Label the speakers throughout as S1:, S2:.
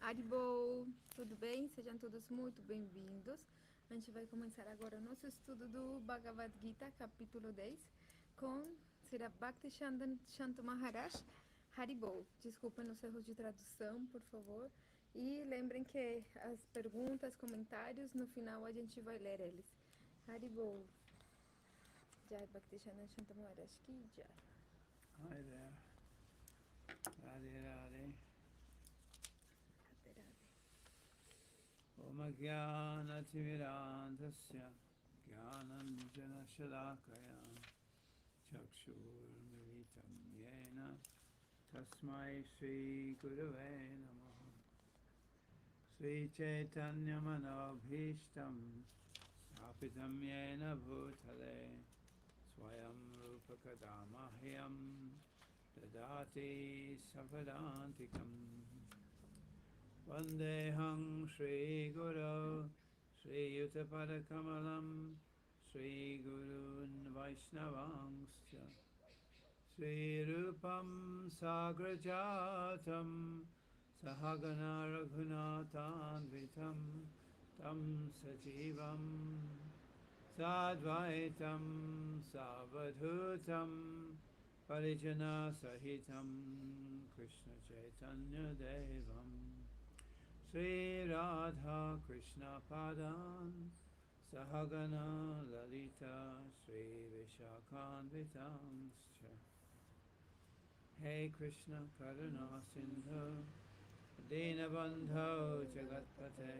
S1: Haribol, tudo bem? Sejam todos muito bem-vindos. A gente vai começar agora o nosso estudo do Bhagavad-gita, capítulo 10, com srila B.C Shanto Maharaj. Haribol, desculpem os erros de tradução, por favor. E lembrem que as perguntas, comentários, no final a gente vai ler eles. Haribol. Jai B.C Shanto Maharaj ki jai.
S2: Hi there. Radhe Radhe. Om Jnana-timirandhasya Jnananjana Shalakaya Chakshurmilitam Yena Tasmai Sri Gurave Namaha Sri Chaitanya Manobhishtam Stapitam Yena Bhutale Swayam Rupa Kadamahyam Dadati Sapadantikam Vandeham Shri Guru Shri Yuttapada Kamalam Shri Gurun Vaishnavangscha Shri Rupam Sagrajatam Sahagana Raghunathanvitam Tam Sajivam Sadvaitam Savadhutam Parijana Sahitam Krishna Chaitanya Devam Sri Radha Krishna Padan Sahagana Lalita Sri Vishakhanvitanscha Hey Krishna Karuna Sindhu Dinabandho Jagatpate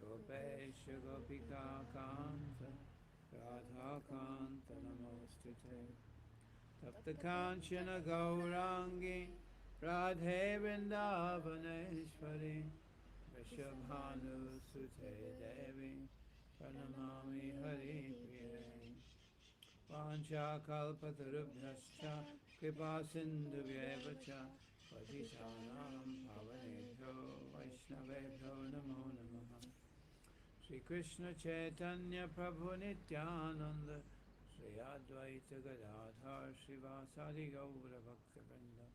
S2: Gopesha Gopika Kanta Radha Kanta Namostute Tapta Kanchana Gaurangi Radhe Vrindavaneshwari Vrishabhanu Sute Devi Pranamami Hari Priye Pancha Kalpatarubhyascha Kripa Sindhuvyevacha Patitanam Pavanebhyo Vaishnavebhyo Namo Namaha Shri Krishna Chaitanya Prabhu Nityananda Shri Advaita Gadadhar Srivasadi Gaura Bhaktivinoda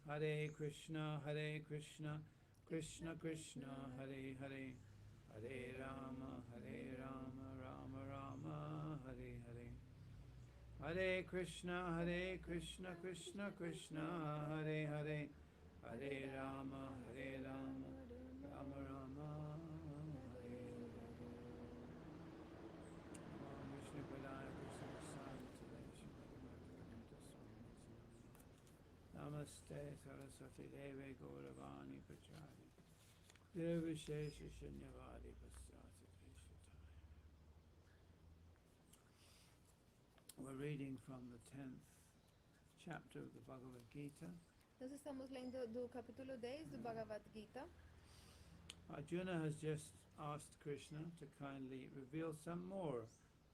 S2: Hare Krishna Krishna Krishna Hare Hare Hare Rama Rama Rama Hare Hare Hare Krishna Krishna Krishna Hare Hare Hare Rama Rama Rama Hare Hare Vishnu Padaya Krishna Namaste Saraswati Deve Gauravani Pachari Nirvishesha Shunyavadi Pasyati Peshatai. We're reading from the 10th chapter of the Bhagavad-gita.
S1: Nós estamos lendo do capítulo 10 do Bhagavad-gita.
S2: Arjuna has just asked Krishna to kindly reveal some more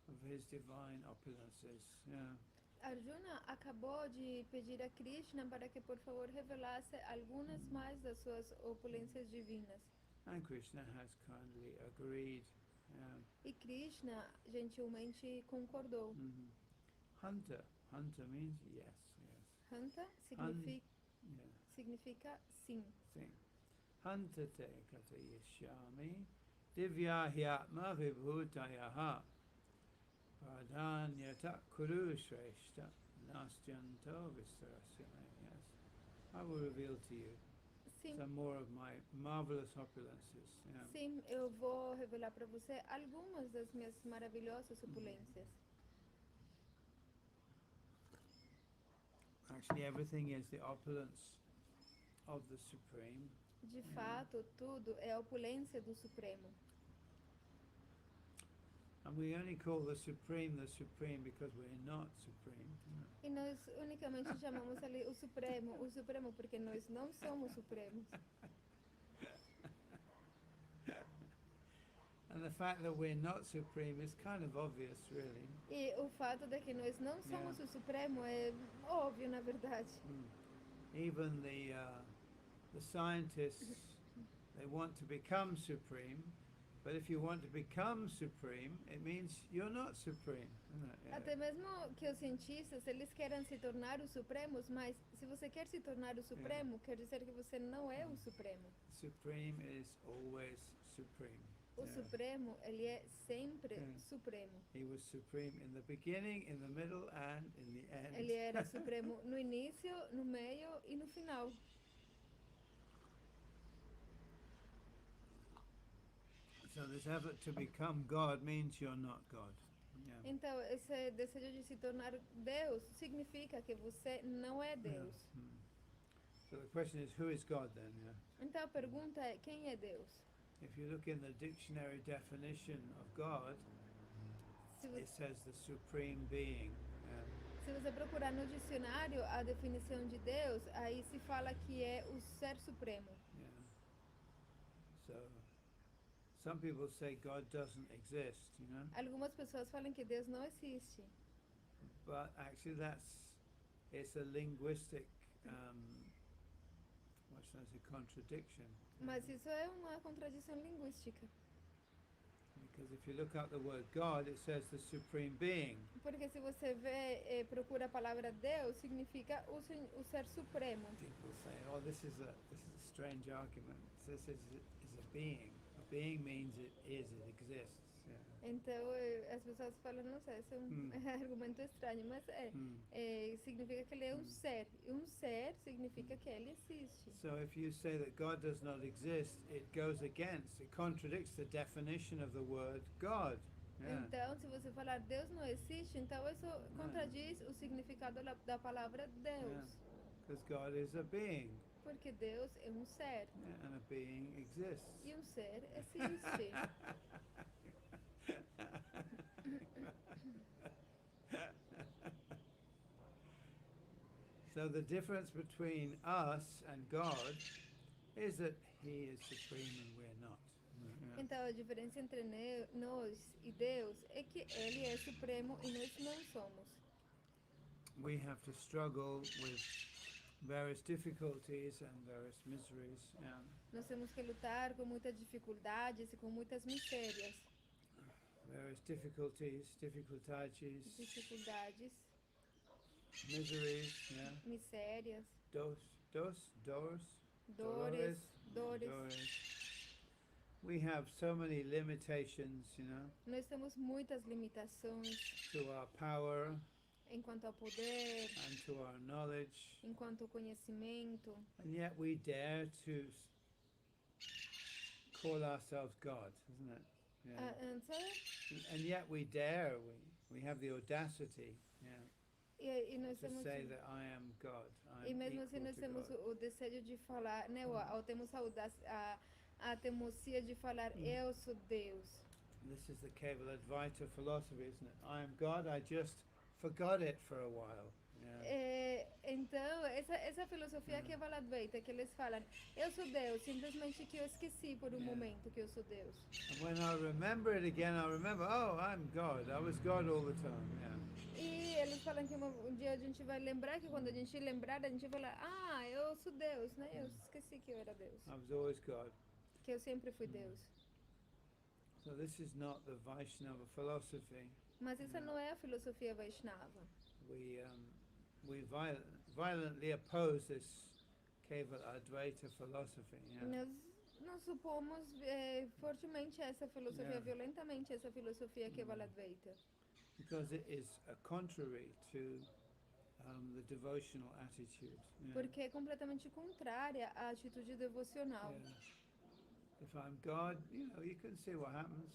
S2: of his divine opulences. Yeah.
S1: Arjuna acabou de pedir a Krishna para que por favor revelasse algumas mais das suas opulências divinas.
S2: And Krishna has kindly agreed. Yeah.
S1: E Krishna gentilmente concordou.
S2: Hanta means yes.
S1: Hanta significa sim.
S2: Sim. Hanta te katayishyami divyahyatma vibhutayaha pradhanyata kuru shreshta nastyanto vistarasya. Yes. I will reveal to you some more of my marvelous opulences. Yeah.
S1: Sim, eu vou revelar para você algumas das minhas maravilhosas opulências.
S2: Actually, everything is the opulence of the Supreme.
S1: De fato, tudo é a opulência do Supremo.
S2: And we only call the Supreme because we're not Supreme.
S1: E nós unicamente chamamos ali o Supremo porque nós não somos Supremos.
S2: And the fact that we're not Supreme is kind of obvious, really.
S1: E o fato de que nós não somos o Supremo é óbvio, na verdade.
S2: Even the scientists, they want to become Supreme, But if you want to become supreme, it means you're not supreme, isn't it? Yeah.
S1: Até mesmo que os cientistas, eles querem se tornar os supremos, mas se você quer se tornar o supremo, quer dizer que você não é o supremo.
S2: Supreme is always supreme.
S1: O supremo, ele é sempre supremo.
S2: He was supreme in the beginning, in the middle, and in the end.
S1: Ele era supremo no início, no meio e no final.
S2: So this effort to become God means you're not God. Yeah.
S1: Então, esse desejo de se tornar Deus significa que você não é Deus.
S2: So the question is, who is God then? Yeah.
S1: Então a pergunta é, quem é Deus?
S2: If you look in the dictionary definition of God, it says the supreme being. Yeah.
S1: Se você procurar no dicionário a definição de Deus, aí se fala que é o ser supremo.
S2: Yeah. So some people say God doesn't exist, you know.
S1: Algumas pessoas falam que Deus não existe.
S2: But actually it's a linguistic contradiction.
S1: Mas isso é uma contradição linguística.
S2: Because if you look up the word God, it says the supreme being.
S1: Porque se você vê, procura a palavra Deus, significa o ser supremo.
S2: People say, oh, this is a strange argument. This is a being. A being means it is, it exists. Yeah.
S1: Então as pessoas falam, não sei, esse é um argumento estranho, mas significa que ele é um ser. E um ser significa que ele existe.
S2: So if you say that God does not exist, it contradicts the definition of the word God. Yeah.
S1: Então, se você falar Deus não existe, então isso contradiz o significado da palavra Deus.
S2: Because God is a being.
S1: Porque Deus é um ser.
S2: Yeah, and a being exists.
S1: E um ser existe.
S2: So the difference between us and God is that He is supreme and we're not. Yeah.
S1: Então a diferença entre nós e Deus é que Ele é supremo e nós não somos.
S2: We have to struggle with various difficulties and various miseries. Yeah.
S1: Nós temos que lutar com muitas dificuldades e com muitas misérias.
S2: Various difficulties, dificuldades, miseries, yeah.
S1: Misérias,
S2: dores. We have so many limitations, you know.
S1: Nós temos muitas limitações
S2: to our power,
S1: enquanto ao poder,
S2: and to our knowledge,
S1: enquanto ao conhecimento.
S2: And yet we dare to call ourselves God, isn't it? Yeah. And yet we dare, we have the audacity, yeah,
S1: e nós
S2: to
S1: temos,
S2: say that I am God.
S1: E mesmo assim nós temos o desejo de falar, né? Ou temos a teimosia de falar, eu sou Deus.
S2: This is the bhagavad-gita philosophy, isn't it? I am God, I just forgot it for a while. Yeah.
S1: Então, essa filosofia que é bhagavad-gita, que eles falam, eu sou Deus, simplesmente que eu esqueci por um momento que eu sou Deus.
S2: And when I remember it again, I remember, oh, I'm God. I was God all the time. Yeah.
S1: E eles falam que um dia a gente vai lembrar, que quando a gente lembrar, a gente vai falar, eu sou Deus, né? Eu esqueci que eu era Deus.
S2: I was always God.
S1: Que eu sempre fui Deus.
S2: So this is not the Vaishnava philosophy.
S1: Mas essa não é a filosofia Vaishnava.
S2: We violently oppose this Keval-Advaita philosophy. Yeah.
S1: Nós supomos fortemente essa filosofia, violentamente essa filosofia Keval-Advaita.
S2: Because it is contrary to the devotional attitude. Yeah.
S1: Porque é completamente contrária à atitude devocional.
S2: Yeah. If I'm God, you can see what happens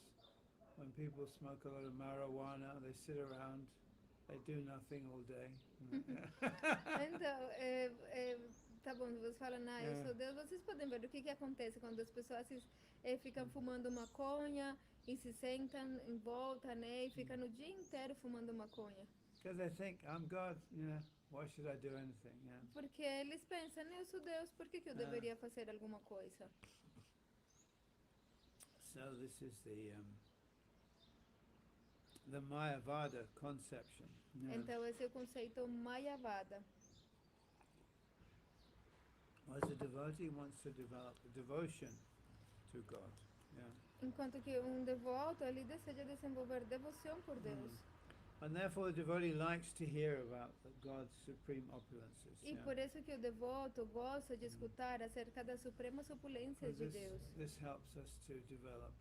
S2: when people smoke a lot of marijuana. They sit around. They do nothing all day.
S1: Então, tá bom, você fala, eu sou Deus. Vocês podem ver o que acontece quando as pessoas ficam fumando maconha e se sentam em volta, né, e ficam o dia inteiro fumando maconha.
S2: Because they think, I'm God, why should I do anything? Yeah.
S1: Porque eles pensam, eu sou Deus, por que eu deveria fazer alguma coisa?
S2: So this is the Mayavada conception. Yeah.
S1: Então esse é o conceito Mayavada.
S2: As a devotee wants to develop a devotion to God. Yeah.
S1: Enquanto que devoto, ele deseja desenvolver devoção por Deus.
S2: And therefore the devotee likes to hear about God's supreme opulences.
S1: E por isso que o devoto gosta de escutar acerca das supremas opulências de Deus.
S2: This helps us to develop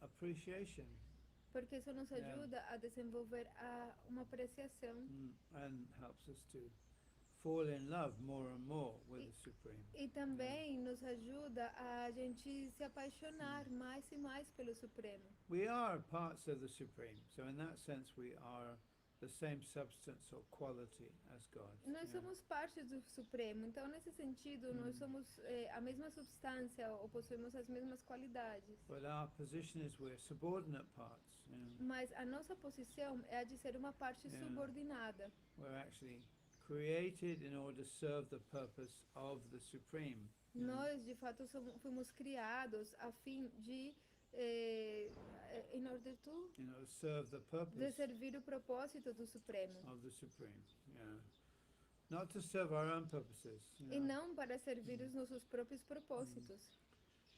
S2: appreciation.
S1: Porque isso nos ajuda a desenvolver uma apreciação.
S2: And helps us to fall in love more and more with the Supreme.
S1: E também nos ajuda a gente se apaixonar mais e mais pelo Supremo.
S2: We are parts of the Supreme, so in that sense we are the same substance or quality as God.
S1: Nós somos parte do Supremo, então nesse sentido nós somos a mesma substância ou possuímos as mesmas qualidades.
S2: But our position is we're subordinate parts.
S1: Mas a nossa posição é a de ser uma parte subordinada.
S2: We're actually created in order to serve the purpose of the Supreme.
S1: Nós, de fato, fomos criados a fim de in order to
S2: serve the purpose
S1: de servir o propósito do Supremo.
S2: Of the Supreme. Not to serve our own purposes.
S1: E não para servir os nossos próprios propósitos.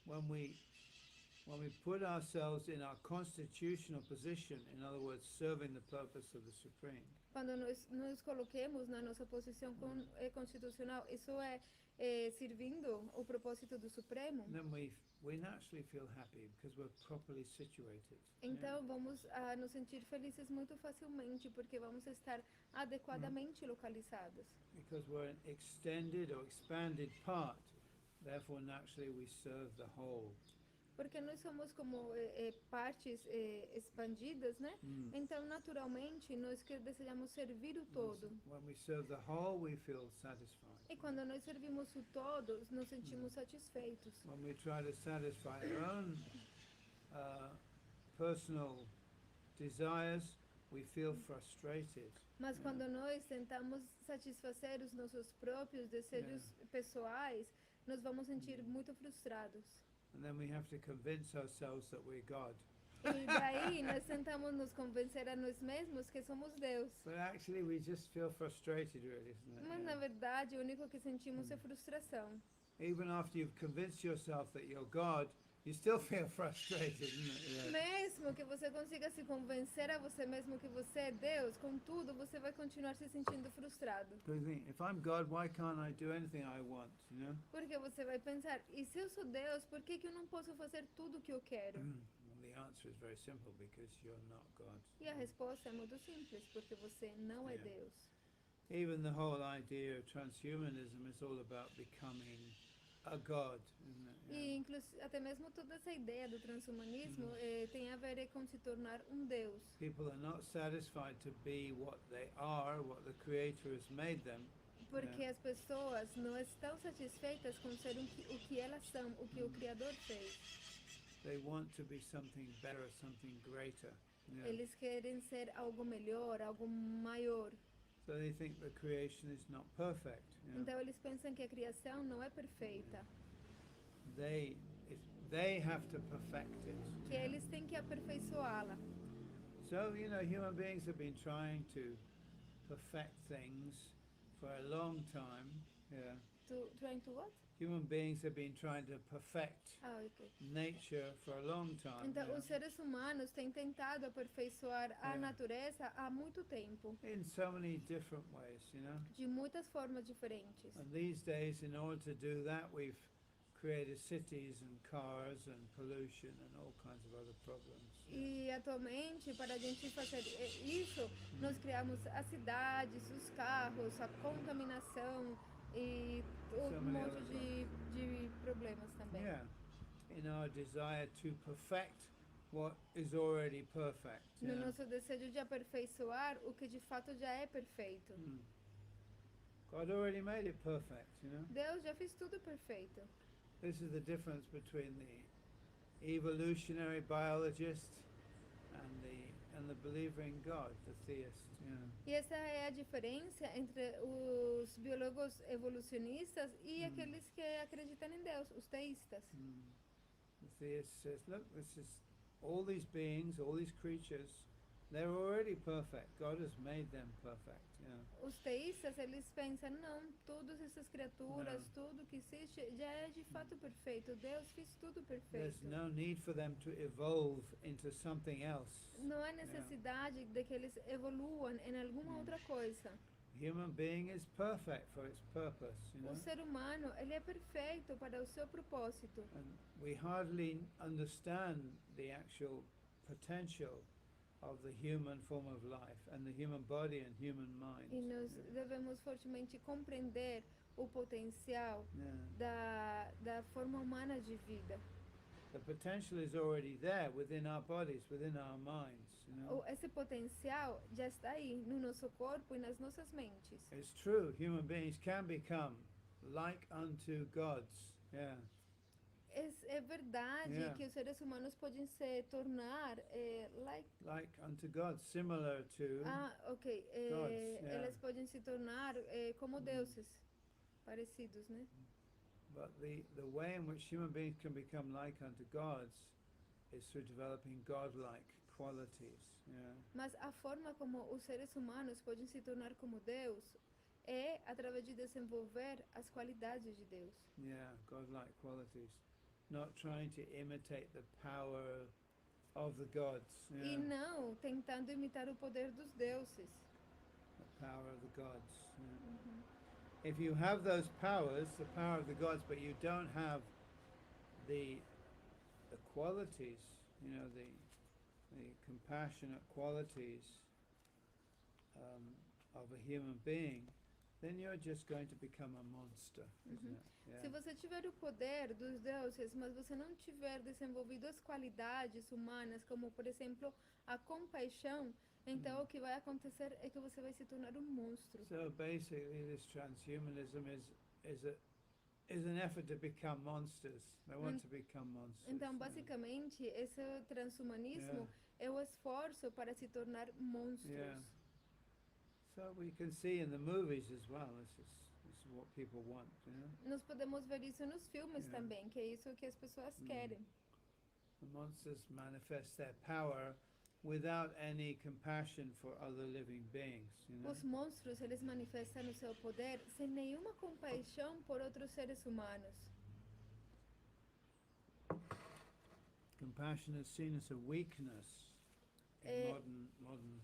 S2: When we put ourselves in our constitutional position, in other words, serving the purpose of the Supreme.
S1: Quando nós nos coloquemos na nossa posição constitucional, isso servindo o propósito do Supremo.
S2: Then we naturally feel happy because we're properly situated.
S1: Então vamos nos sentir felizes muito facilmente porque vamos estar adequadamente localizados.
S2: Because we're an extended or expanded part, therefore naturally we serve the whole.
S1: Porque nós somos como partes expandidas, né? Então, naturalmente, nós desejamos servir o todo.
S2: When we serve the whole, we feel satisfied.
S1: E quando nós servimos o todo, nos sentimos satisfeitos.
S2: When we try to satisfy our own personal desires, we feel frustrated.
S1: Mas quando nós tentamos satisfazer os nossos próprios desejos pessoais, nós vamos sentir muito frustrados.
S2: And then we have to convince ourselves that we're God.
S1: E daí nós tentamos nos convencer a nós mesmos que somos Deus.
S2: But actually we just feel frustrated, really, isn't it?
S1: Mas na verdade, o único que sentimos é frustração.
S2: Even after you've convinced yourself that you're God, you still feel frustrated, isn't it?
S1: Mesmo que você consiga se convencer a você mesmo que você é Deus, contudo, você vai continuar se sentindo frustrado.
S2: So you think, if I'm God, why can't I do anything I want, you know?
S1: Porque você vai pensar, e se eu sou Deus, por que eu não posso fazer tudo o que eu quero?
S2: Well, the answer is very simple, because you're not God.
S1: E a resposta é muito simples, porque você não é Deus.
S2: Even the whole idea of transhumanism is all about becoming a God, isn't it?
S1: E até mesmo toda essa ideia do transhumanismo tem a ver com se tornar Deus.
S2: People are not satisfied to be what they are, what the Creator has made them.
S1: Porque as pessoas não estão satisfeitas com ser o que elas são, o que o Criador fez.
S2: They want to be something better, something greater.
S1: Eles querem ser algo melhor, algo maior.
S2: So they think the creation is not perfect.
S1: Então eles pensam que a criação não é perfeita.
S2: They have to perfect it.
S1: Que eles têm que aperfeiçoá-la.
S2: So, human beings have been trying to perfect things for a long time.
S1: Trying to what?
S2: Human beings have been trying to perfect
S1: Okay.
S2: nature for a long time.
S1: Então, os seres humanos têm tentado aperfeiçoar a natureza há muito tempo.
S2: In so many different ways,
S1: De muitas formas diferentes.
S2: And these days, in order to do that, we've created cities and cars and pollution and all kinds of other problems.
S1: E atualmente, para a gente fazer isso, nós criamos as cidades, os carros, a contaminação e monte de problemas também.
S2: Yeah, in our desire to perfect what is already perfect.
S1: No nosso desejo de aperfeiçoar o que de fato já é perfeito.
S2: God already made it perfect,
S1: Deus já fez tudo perfeito.
S2: This is the difference between the evolutionary biologist and the believer in God, the theist.
S1: E essa é a diferença entre os biólogos evolucionistas e aqueles que acreditam em Deus, os teístas.
S2: The theist says, look, all these beings, all these creatures, they're already perfect. God has made them perfect. Yeah.
S1: Os teístas, eles pensam, não, todas essas criaturas,
S2: Não.
S1: tudo que existe já é de fato perfeito. Deus fez tudo
S2: There's
S1: perfeito.
S2: no need for them to evolve into something else.
S1: Não há necessidade de que eles evoluam em alguma outra coisa.
S2: Human being is perfect for its purpose, you know.
S1: O ser humano, ele é perfeito para o seu propósito.
S2: And we hardly understand the actual potential of the human form of life and the human body and human mind.
S1: E nós devemos fortemente compreender o potencial da forma humana de vida.
S2: The potential is already there within our bodies, within our minds, you know.
S1: Esse potencial já está aí no nosso corpo e nas nossas mentes.
S2: It's true, human beings can become like unto gods. Yeah.
S1: É verdade que os seres humanos podem se tornar
S2: like unto God, similar to
S1: ok.
S2: gods.
S1: Eles podem se tornar como deuses, parecidos, né?
S2: But the way in which human beings can become like unto gods is through developing godlike qualities. Yeah.
S1: Mas a forma como os seres humanos podem se tornar como Deus é através de desenvolver as qualidades de Deus.
S2: Yeah, godlike qualities. Not trying to imitate the power of the gods. Yeah.
S1: E não tentando imitar o poder dos deuses.
S2: The power of the gods. Yeah. If you have those powers, the power of the gods, but you don't have the qualities, you know, the compassionate qualities of a human being, then you're just going to become a monster, isn't it? Yeah.
S1: Se você tiver o poder dos deuses, mas você não tiver desenvolvido as qualidades humanas, como por exemplo a compaixão, então o que vai acontecer é que você vai se tornar um monstro.
S2: So basically, this transhumanism is an effort to become monsters. They want to become monsters.
S1: Então, basicamente, esse transhumanismo é o esforço para se tornar monstros.
S2: Yeah. So we can see in the movies as well. This is what people want, you know.
S1: Nós podemos ver isso nos filmes também, que é isso que as pessoas querem.
S2: The monsters manifest their power without any compassion for other living beings, you know.
S1: Os monstros, eles manifestam o seu poder sem nenhuma compaixão por outros seres humanos.
S2: Compassion is seen as a weakness in modern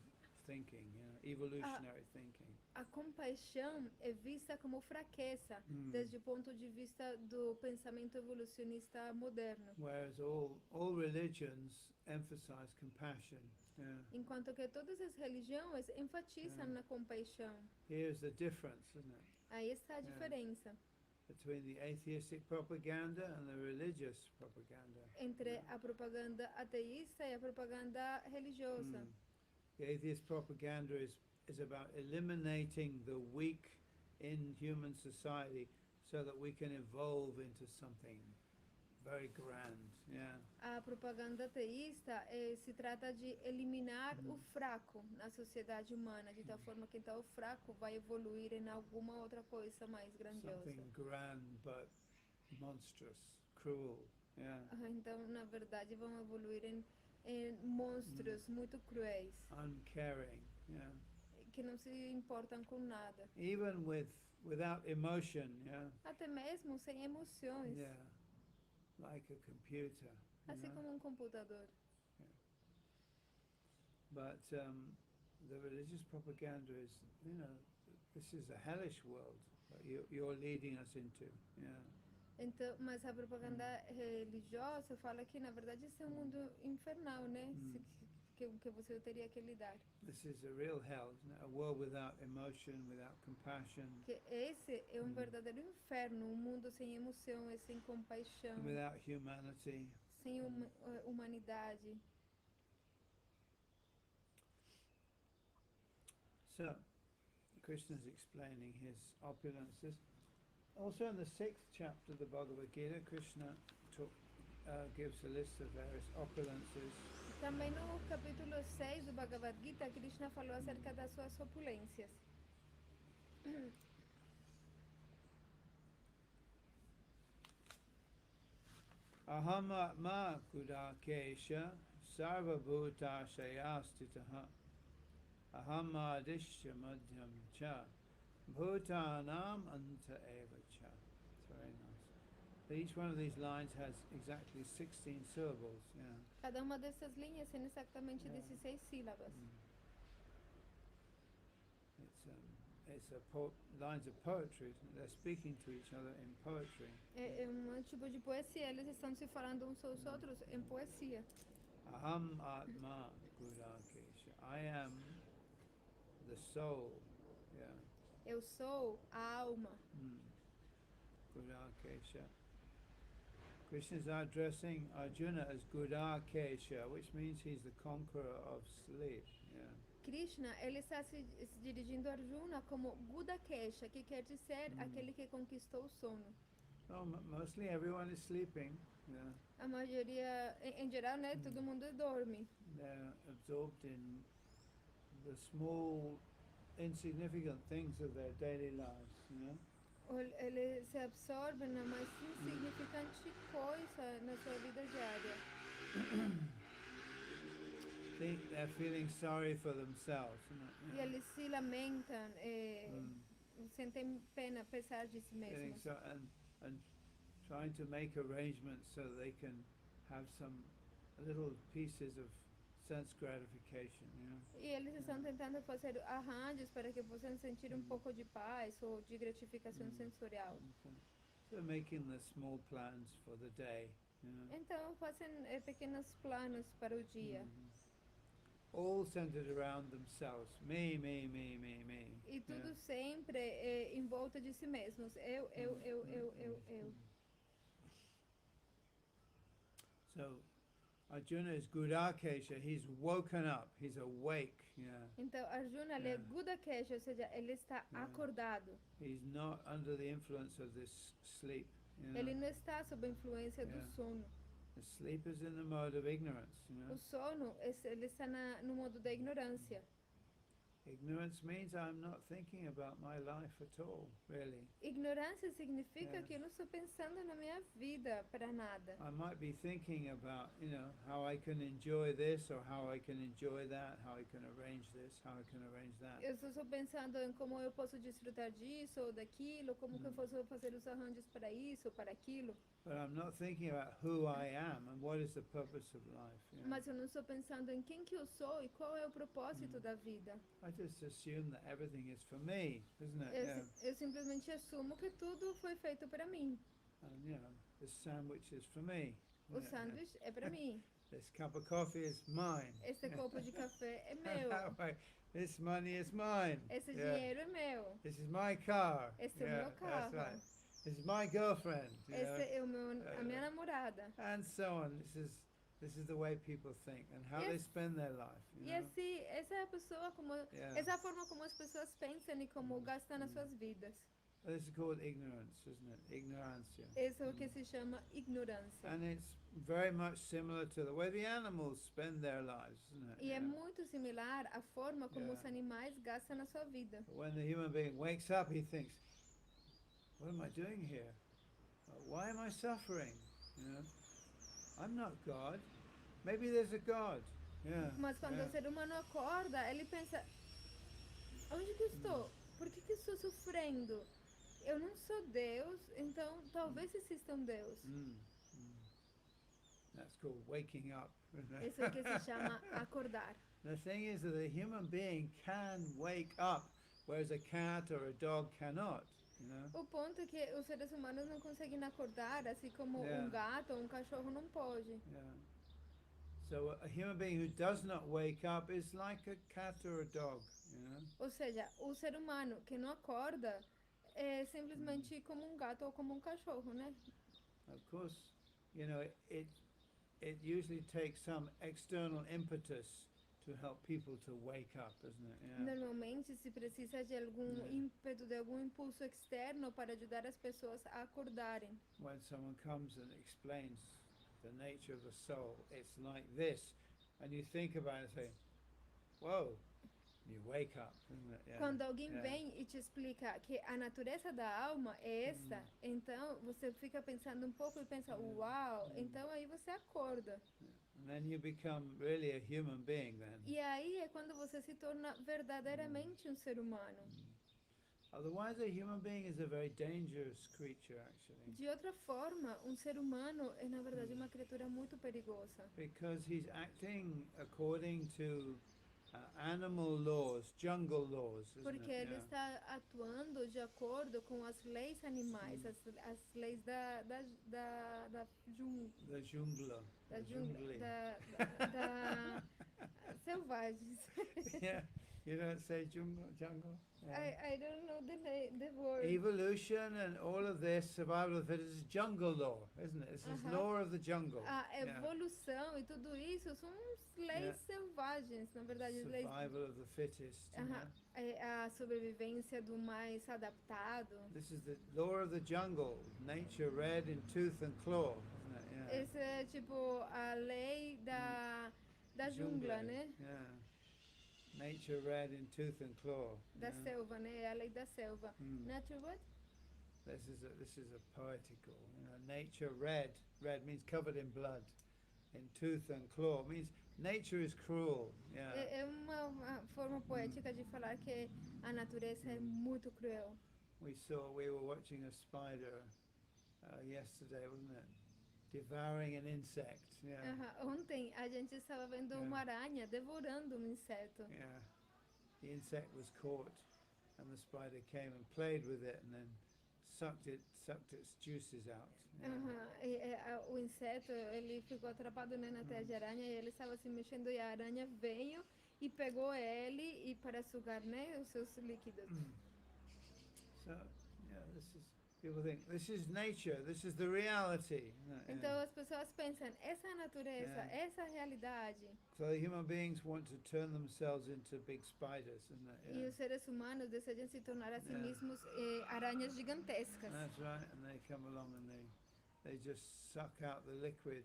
S2: thinking, evolutionary thinking.
S1: A compaixão é vista como fraqueza desde o ponto de vista do pensamento evolucionista moderno.
S2: Whereas all religions emphasize compassion. Yeah.
S1: Enquanto que todas as religiões enfatizam na compaixão.
S2: Here's the difference, isn't it?
S1: Aí está a diferença.
S2: Between the atheistic propaganda and the religious propaganda.
S1: Entre a propaganda ateísta e a propaganda religiosa.
S2: The atheist propaganda is about eliminating the weak in human society so that we can evolve into something very grand. Yeah.
S1: A propaganda ateísta se trata de eliminar o fraco na sociedade humana, de tal forma que então o fraco vai evoluir em alguma outra coisa mais grandiosa.
S2: Something grand but monstrous, cruel. Yeah.
S1: Então, na verdade, vão evoluir em monstros muito cruéis.
S2: Uncaring. Yeah.
S1: Que não se importam com nada.
S2: Even without emotion. Yeah.
S1: Até mesmo sem emoções.
S2: Yeah. Like a computer.
S1: Assim como um computador.
S2: Yeah. But the religious propaganda is, you know, this is a hellish world that you're leading us into. Yeah.
S1: Então, mas a propaganda religiosa fala que, na verdade, esse é um mundo infernal, né? Que você teria que lidar.
S2: This is a real hell, isn't it? A world without emotion, without compassion.
S1: Que esse é um verdadeiro inferno, um mundo sem emoção, sem compaixão.
S2: Without humanity.
S1: Sem humanidade.
S2: So, Krishna is explaining his opulences. Also in the 6th chapter of the Bhagavad-gita, Krishna gives a list of various opulences.
S1: Também no capítulo 6 do Bhagavad-gita, Krishna falou acerca das suas opulências.
S2: Aham atma kudakesha sarva bhuta shayastitaha aham adishya madhyam cha bhutanam anta eva cha. It's very nice. Each one of these lines has exactly 16 syllables. Yeah.
S1: Cada uma dessas linhas tem exatamente
S2: Yeah.
S1: 16 sílabas.
S2: It's lines of poetry. Isn't it? They're speaking to each other in poetry.
S1: É um tipo de poesia, eles estão se falando uns aos outros em poesia.
S2: Aham atma gudakesha. I am the soul. Yeah.
S1: Eu sou a alma.
S2: Gudakesha. Krishna is addressing Arjuna as Gudakesha, which means he's the conqueror of sleep. Yeah.
S1: Krishna, ele está se dirigindo a Arjuna como Gudakesha, que quer dizer aquele que conquistou o sono.
S2: Oh, mostly everyone is sleeping. Yeah.
S1: A maioria, em geral, né, todo mundo dorme.
S2: They're absorbed in the small, insignificant things of their daily lives. You know?
S1: Ele se absorve na mais insignificante coisa na sua vida diária.
S2: They're feeling sorry for themselves.
S1: E eles se lamentam, sentem pena, apesar de si
S2: Feeling
S1: mesmos.
S2: and trying to make arrangements so they can have some little pieces of sense gratification. You know?
S1: E eles estão tentando fazer arranjos para que possam sentir um pouco de paz ou de gratificação sensorial.
S2: So they're making the small plans for the day. You know?
S1: Então fazem pequenos planos para o dia.
S2: All centered around themselves. Me.
S1: E tudo
S2: Yeah.
S1: sempre em volta de si mesmos. Eu.
S2: So Arjuna is Gudakesha. He's woken up. He's awake. Yeah.
S1: Então Arjuna ele é
S2: Yeah.
S1: Gudakesha, ou seja, ele está acordado.
S2: He's not under the influence of this sleep. You know?
S1: Ele não está sob a influência do
S2: Yeah.
S1: sono.
S2: The sleep is in the mode of ignorance. You know?
S1: O sono, ele está no modo da ignorância.
S2: Ignorance means I'm not thinking about my life at all, really.
S1: Ignorância significa
S2: Yeah.
S1: que eu não estou pensando na minha vida para nada.
S2: I might be thinking about, how I can enjoy this or how I can enjoy that, how I can arrange this, how I can arrange that.
S1: Eu só estou pensando em como eu posso desfrutar disso ou daquilo, como que eu posso fazer os arranjos para isso ou para aquilo.
S2: But I'm not thinking about who I am and what is the purpose of life. You know?
S1: Mas eu não estou pensando em quem que eu sou e qual é o propósito da vida.
S2: I just assume that everything is for me, isn't it? Yeah.
S1: Eu simplesmente assumo que tudo foi feito para mim.
S2: And, this sandwich is for me.
S1: O sanduíche é para mim.
S2: This cup of coffee is mine.
S1: Esse copo de café é meu.
S2: This money is mine.
S1: Esse
S2: Yeah.
S1: dinheiro é meu.
S2: This is my car.
S1: Esse é o
S2: Yeah,
S1: meu
S2: that's
S1: carro.
S2: right. This is my girlfriend. You know?
S1: Esse é a minha namorada.
S2: And so on. This is the way people think and how they
S1: Yes.
S2: spend their life. You
S1: E
S2: know?
S1: assim, essa é a pessoa como,
S2: Yeah.
S1: essa é a forma como as pessoas pensam e como gastam as suas vidas.
S2: This is called ignorance, isn't it? Ignorancia.
S1: Isso é o que se chama ignorância.
S2: And it's very much similar to the way the animals spend their lives, isn't it?
S1: E é
S2: Yeah.
S1: muito similar à forma como
S2: Yeah.
S1: os animais gastam a sua vida.
S2: When the human being wakes up, he thinks, what am I doing here? Why am I suffering? You know? I'm not God. Maybe there's a God. Yeah.
S1: Mas quando
S2: yeah.
S1: o ser humano acorda, ele pensa: onde que eu estou? Por que eu estou sofrendo? Eu não sou Deus, então talvez exista um Deus.
S2: That's called waking up. Isn't it?
S1: Isso é o que se chama acordar.
S2: The thing is that a human being can wake up, whereas a cat or a dog cannot. You know?
S1: O ponto é que os seres humanos não conseguem acordar, assim como
S2: Yeah.
S1: um gato ou um cachorro não pode.
S2: Yeah. So a human being who does not wake up is like a cat or a dog. You know?
S1: Ou seja, o ser humano que não acorda é simplesmente como um gato ou como um cachorro, né?
S2: Of course, it usually takes some external impetus to help people to wake up, isn't it? Yeah.
S1: Normalmente se precisa de algum ímpeto, de algum impulso externo para ajudar as pessoas a acordarem.
S2: When someone comes and explains the nature of the soul, it's like this, and you think about it and say, whoa, you wake up, isn't it? Yeah.
S1: Quando alguém
S2: Yeah.
S1: vem e te explica que a natureza da alma é esta, então você fica pensando um pouco e pensa, uau, então aí você acorda.
S2: And then you become really a human being then.
S1: E aí é quando você se torna verdadeiramente um ser humano.
S2: Otherwise, a human being is a very dangerous creature, actually,
S1: De outra forma, um ser humano é, na verdade, uma criatura muito perigosa.
S2: because he's acting according to animal laws, jungle laws, isn't
S1: Porque
S2: it?
S1: ele está atuando de acordo com as leis animais, as leis da
S2: The jungla.
S1: da
S2: The
S1: jungla,
S2: jungle.
S1: da selvagens.
S2: Yeah, you don't say jungle? Yeah.
S1: I don't know the word.
S2: Evolution and all of this, survival of the fittest, is jungle law, isn't it? It's this
S1: Uh-huh.
S2: law of the jungle.
S1: A
S2: Yeah.
S1: evolução e tudo isso são leis selvagens, na verdade, leis.
S2: Survival of the fittest. You
S1: Aham.
S2: know?
S1: É a sobrevivência do mais adaptado.
S2: This is the law of the jungle. Nature red in tooth and claw, isn't it? Yeah.
S1: Esse é tipo a lei da jungla, né?
S2: Yeah. Nature red in tooth and claw.
S1: Da
S2: yeah.
S1: selva, né? É a lei da selva.
S2: Mm.
S1: Nature what?
S2: This is a poetical. You know, nature red. Red means covered in blood. In tooth and claw means nature is cruel. Yeah.
S1: É uma forma poética de falar que a natureza é muito cruel.
S2: We were watching a spider yesterday, wasn't it? Devouring an insect. Yeah.
S1: Aham. Ontem a gente estava vendo uma aranha devorando um inseto.
S2: Yeah. The insect was caught, and the spider came and played with it, and then sucked its juices out. Yeah.
S1: Aham. O inseto, ele ficou atrapado, né, na teia de aranha e ele estava se mexendo e a aranha veio e pegou ele e para sugar, né, os seus líquidos.
S2: So, yeah, people think this is nature, this is the reality.
S1: Então as pessoas pensam, essa é a natureza, essa é a realidade.
S2: So the human beings want to turn themselves into big spiders, isn't it?
S1: E os seres humanos desejam se tornar a si mesmos aranhas gigantescas.
S2: That's right, and they come along and they just suck out the liquid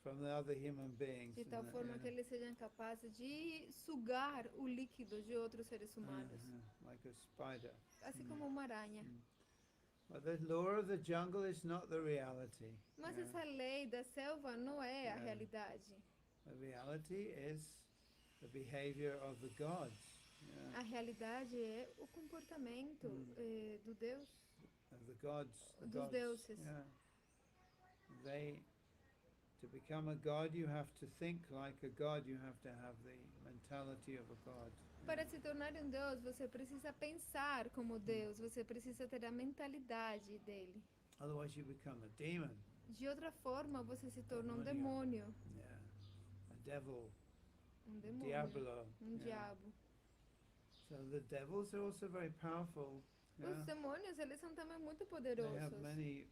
S2: from the other human beings.
S1: De tal forma que eles sejam capazes de sugar o líquido de outros seres humanos.
S2: Like a spider.
S1: Assim como uma aranha.
S2: But the law of the jungle is not the reality.
S1: Mas essa lei da selva não é a realidade.
S2: The reality is the behavior of the gods.
S1: A realidade é o comportamento do Deus,
S2: Of the gods.
S1: dos deuses.
S2: Yeah. To become a god, you have to think like a god. You have to have the mentality of a god.
S1: Para se tornar um Deus, você precisa pensar como Deus, você precisa ter a mentalidade dele.
S2: Otherwise, you become a demon.
S1: De outra forma, você se torna um demônio.
S2: Yeah. A devil.
S1: Um demônio.
S2: Diablo.
S1: Diabo.
S2: So the devils are also very powerful.
S1: Os demônios, eles são também muito
S2: They
S1: poderosos.
S2: have many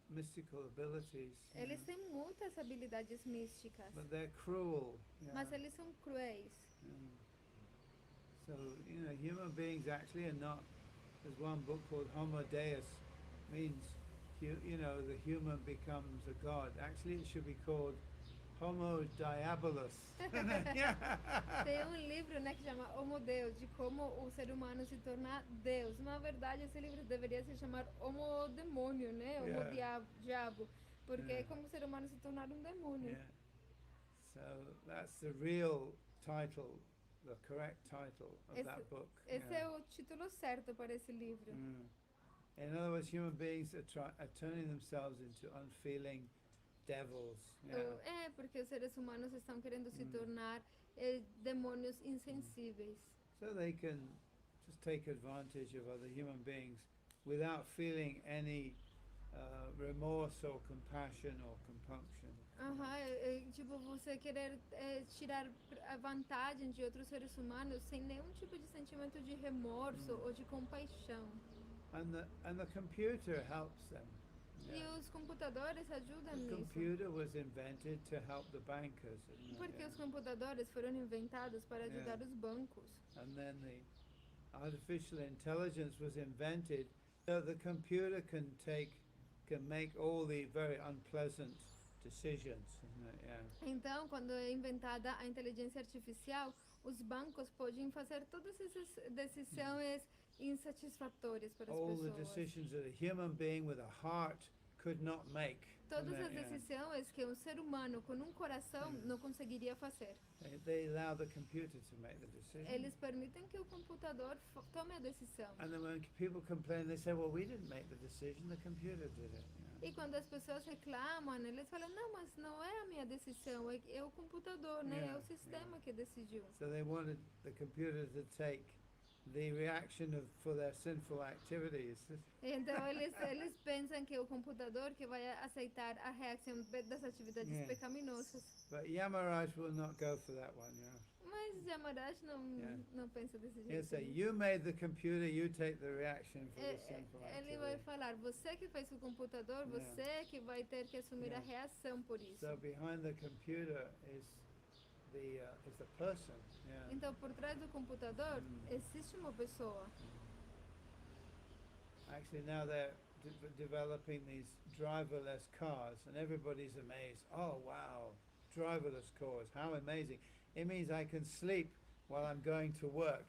S2: mystical abilities.
S1: Eles têm muitas habilidades místicas,
S2: But they're cruel.
S1: mas eles são cruéis.
S2: So, human beings actually are not. There's one book called Homo Deus, means, the human becomes a god. Actually, it should be called Homo Diabolus.
S1: Tem livro, né, que chama Homo Deus, de como o ser humano se tornar Deus. Na verdade, esse livro deveria se chamar Homo Demônio, né? Homo Diabo. Porque é como o ser humano se tornar um demônio.
S2: Yeah. So that's the real title, the correct title of that book.
S1: Esse é o título certo para esse livro.
S2: In other words, human beings are turning themselves into unfeeling devils.
S1: Porque os seres humanos estão querendo se tornar demônios insensíveis.
S2: So they can just take advantage of other human beings without feeling any remorse or compassion or compunction.
S1: Tipo, você querer tirar a vantagem de outros seres humanos sem nenhum tipo de sentimento de remorso ou de compaixão.
S2: And the computer helps them.
S1: E os computadores ajudam
S2: The
S1: nisso.
S2: computer was invented to help the bankers.
S1: Porque os computadores foram inventados para ajudar os bancos.
S2: And then the artificial intelligence was invented so the computer can make all the very unpleasant decisions.
S1: Então, quando é inventada a inteligência artificial, os bancos podem fazer todas essas decisões insatisfatórias para as
S2: All
S1: pessoas.
S2: the decisions that a human being with a heart could not make.
S1: Todas
S2: Yeah,
S1: as decisões que um ser humano com um coração não conseguiria fazer.
S2: They allow the computer to make the decision.
S1: Eles permitem que o computador tome a decisão.
S2: And then when people complain, they say, well, we didn't make the decision, the computer did it.
S1: E quando as pessoas reclamam, eles falam, não, mas não é a minha decisão, é o computador, né? É o sistema que decidiu.
S2: So they wanted the computer to take the reaction for their sinful activities.
S1: Então eles pensam que é o computador que vai aceitar a reação das atividades pecaminosas.
S2: But Yamaraj will not go for that one,
S1: Mas Yamaraj não pensa desse jeito.
S2: He'll say, you made the computer, you take the reaction for the sinful
S1: Ele vai
S2: activity.
S1: falar, você que fez o computador, você que vai ter que assumir a reação por isso.
S2: So behind the computer is the person.
S1: Então por trás do computador existe uma pessoa.
S2: Actually, now they're developing these driverless cars, and everybody's amazed. Oh wow, driverless cars, how amazing! It means I can sleep while I'm going to work.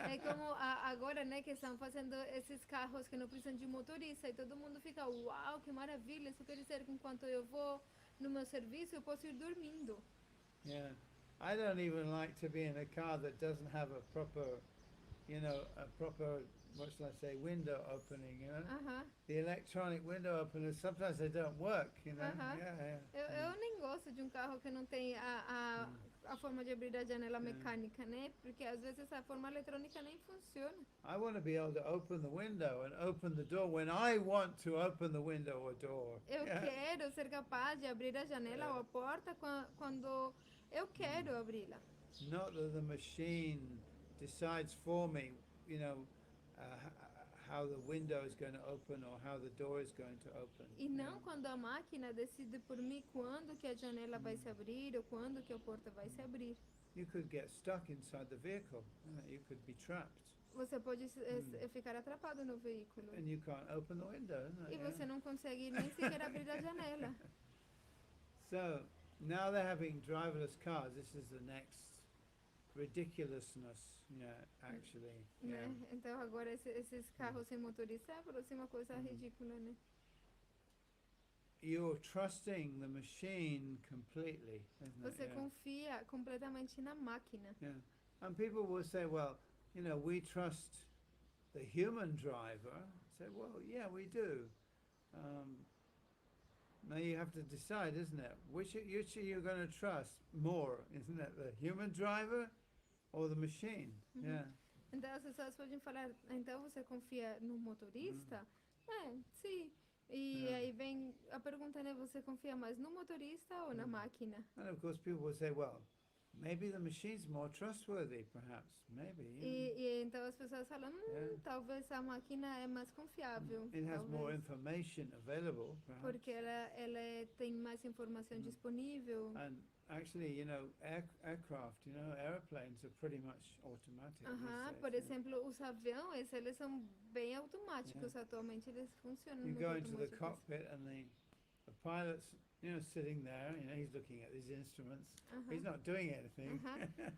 S1: É como agora, né, que estão fazendo esses carros que não precisam de motorista e todo mundo fica, uau, que maravilha! Isso quer dizer que enquanto eu vou no meu serviço eu posso ir dormindo.
S2: Yeah, I don't even like to be in a car that doesn't have a proper, what shall I say, window opening, The electronic window openers, sometimes they don't work,
S1: Eu nem gosto de um carro que não tem a forma de abrir a janela mecânica, né? Porque às vezes a forma eletrônica nem funciona.
S2: I want to be able to open the window and open the door when I want to open the window or door.
S1: Eu quero ser capaz de abrir a janela ou a porta quando eu quero abri-la.
S2: Not that the machine decides for me, how the window is going to open or how the door is going to open.
S1: E não quando a máquina decide por mim quando que a janela vai se abrir ou quando que a porta vai se abrir.
S2: You could get stuck inside the vehicle. You could be trapped.
S1: Você pode ficar atrapado no veículo.
S2: And you can't open the window.
S1: E você não consegue nem sequer abrir a janela.
S2: So now they're having driverless cars. This is the next ridiculousness, actually.
S1: Né? Então agora esses carros sem motorista é a próxima coisa ridícula, né?
S2: You're trusting the machine completely, isn't
S1: Você
S2: it?
S1: confia completamente na máquina.
S2: And people will say, well, we trust the human driver. Say, well, yeah, we do. Now you have to decide, isn't it? Which you're going to trust more, isn't it? The human driver or the machine?
S1: Então as pessoas podem falar, então você confia no motorista? Sim. E aí vem a pergunta, né? Você confia mais no motorista ou na máquina?
S2: And of course people will say, well, maybe the machine's more trustworthy, perhaps. Maybe.
S1: E então as pessoas falam, talvez a máquina é mais confiável.
S2: It has more information available, perhaps.
S1: Porque ela tem mais informação disponível.
S2: And actually, aircraft, airplanes are pretty much automatic.
S1: Por exemplo, os aviões, eles são bem automáticos atualmente, eles funcionam.
S2: You go into the cockpit and the pilot's, sitting there, he's looking at these instruments. He's not doing anything.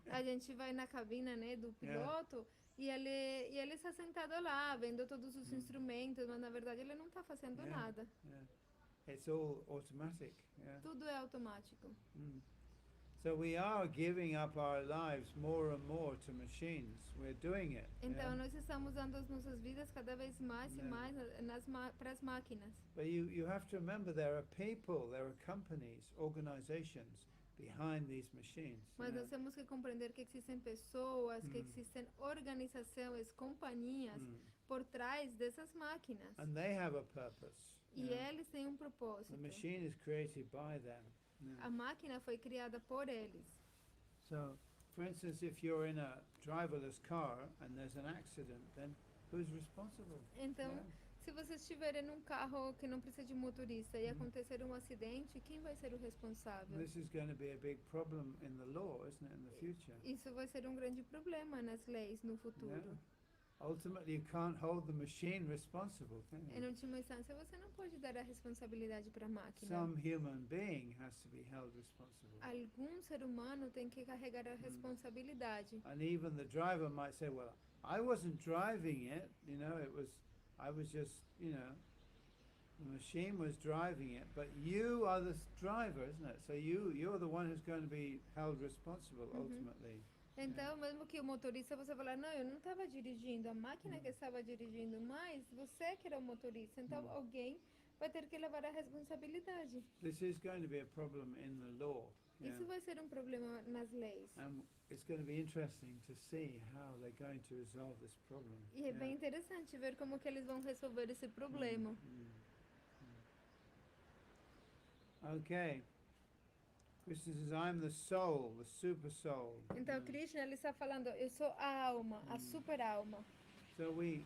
S1: A gente vai na cabina, né, do piloto e ele está sentado lá, vendo todos os instrumentos, mas na verdade ele não está fazendo nada.
S2: It's all automatic.
S1: Tudo é automático.
S2: So we are giving up our lives more and more to machines. We're doing it.
S1: Então nós estamos dando as nossas vidas cada vez mais e mais para as máquinas.
S2: But you have to remember there are people, there are companies, organizations behind these machines.
S1: Mas nós temos que compreender que existem pessoas, que existem organizações, companhias por trás dessas máquinas.
S2: And they have a purpose.
S1: E eles têm um propósito.
S2: The machine is created by them.
S1: A máquina foi criada por eles.
S2: So, for instance, if you're in a driverless car and there's an accident, then who's responsible?
S1: Então, se você estiver em um carro que não precisa de motorista e acontecer um acidente, quem vai ser o responsável?
S2: This is going to be a big problem in the law, isn't it, in the future?
S1: Isso vai ser um grande problema nas leis no futuro.
S2: Ultimately, you can't hold the machine responsible, can you?
S1: Em última instância, você não pode dar a responsabilidade para a máquina.
S2: Some human being has to be held responsible.
S1: Algum ser humano tem que carregar a responsabilidade.
S2: And even the driver might say, well, I wasn't driving it, I was just, The machine was driving it, but you are the driver, isn't it? So you're the one who's going to be held responsible ultimately.
S1: Então, mesmo que o motorista, você falar, não, eu não estava dirigindo, a máquina que estava dirigindo, mas você que era o motorista. Então, alguém vai ter que levar a responsabilidade.
S2: This is going to be a problem in the law.
S1: Isso vai ser um problema nas leis.
S2: And it's going to be interesting to see how they're going to resolve this problem.
S1: E é bem interessante ver como que eles vão resolver esse problema.
S2: Okay. Krishna says, I'm the soul, the super soul.
S1: Então, Krishna, ele está falando, eu sou a alma, a super alma.
S2: So we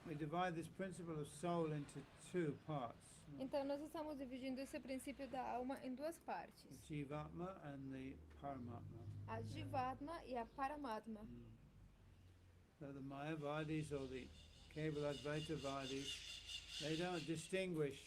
S2: divide this principle of soul into two parts.
S1: Então, nós estamos dividindo esse princípio da alma em duas partes.
S2: The Jivatma and the Paramatma.
S1: A Jivatma e a Paramatma.
S2: So the Mayavadis or the Kevaladvaitavadis, they don't distinguish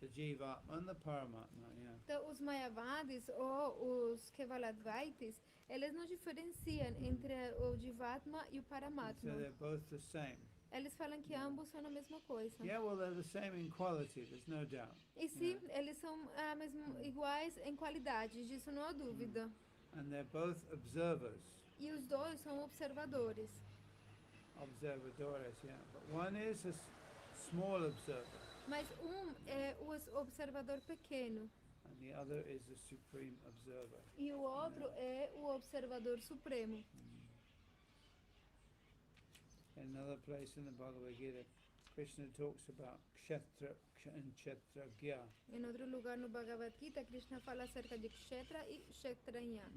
S2: the Jivatma and the Paramatma.
S1: Então, os Mayavadis ou os Kevaladvaitis, eles não diferenciam entre o Jivatma e o
S2: So
S1: Paramatma.
S2: they're both the same.
S1: Eles falam que ambos são a mesma coisa.
S2: Yeah, well, they're the same in quality, there's no doubt.
S1: E sim, eles são iguais em qualidade, disso não há dúvida.
S2: And they're both observers.
S1: E os dois são observadores.
S2: Observadores, yeah. But one is a small observer,
S1: Mas é o observador pequeno
S2: and the other is the supreme observer.
S1: e o outro é o observador supremo.
S2: In another place in the Bhagavad-gita, Krishna talks about kshetra and kshetragya.
S1: Em outro lugar no Bhagavad-gita, Krishna fala acerca de Kshetra e Kshetranya.